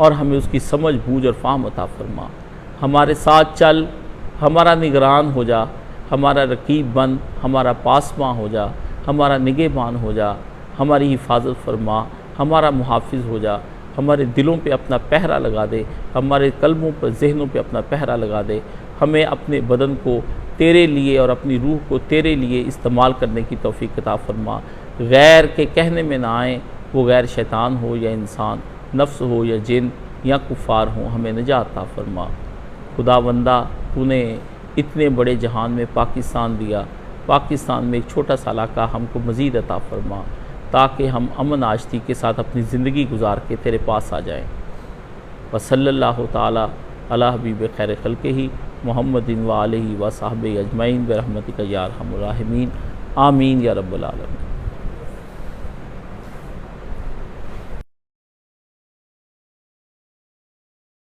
اور ہمیں اس کی سمجھ بوجھ اور فہم عطا فرما۔ ہمارے ساتھ چل، ہمارا نگران ہو جا، ہمارا رقیب بن، ہمارا پاسباں ہو جا، ہمارا نگہبان ہو جا، ہماری حفاظت فرما، ہمارا محافظ ہو جا، ہمارے دلوں پہ اپنا پہرا لگا دے، ہمارے قلبوں پر ذہنوں پہ اپنا پہرا لگا دے۔ ہمیں اپنے بدن کو تیرے لیے اور اپنی روح کو تیرے لیے استعمال کرنے کی توفیق عطا فرما۔ غیر کے کہنے میں نہ آئیں، وہ غیر شیطان ہو یا انسان، نفس ہو یا جن یا کفار ہوں، ہمیں نجات عطا فرما۔ خداوندہ تو نے اتنے بڑے جہان میں پاکستان دیا، پاکستان میں ایک چھوٹا سا علاقہ ہم کو مزید عطا فرما تاکہ ہم امن آشتی کے ساتھ اپنی زندگی گزار کے تیرے پاس آ جائیں۔ وصلی اللہ تعالی علی حبیب خیر خلقہ محمد و آلہ و صحبہ اجمعین برحمتک یا ارحم الراحمین، آمین یا رب العالمین۔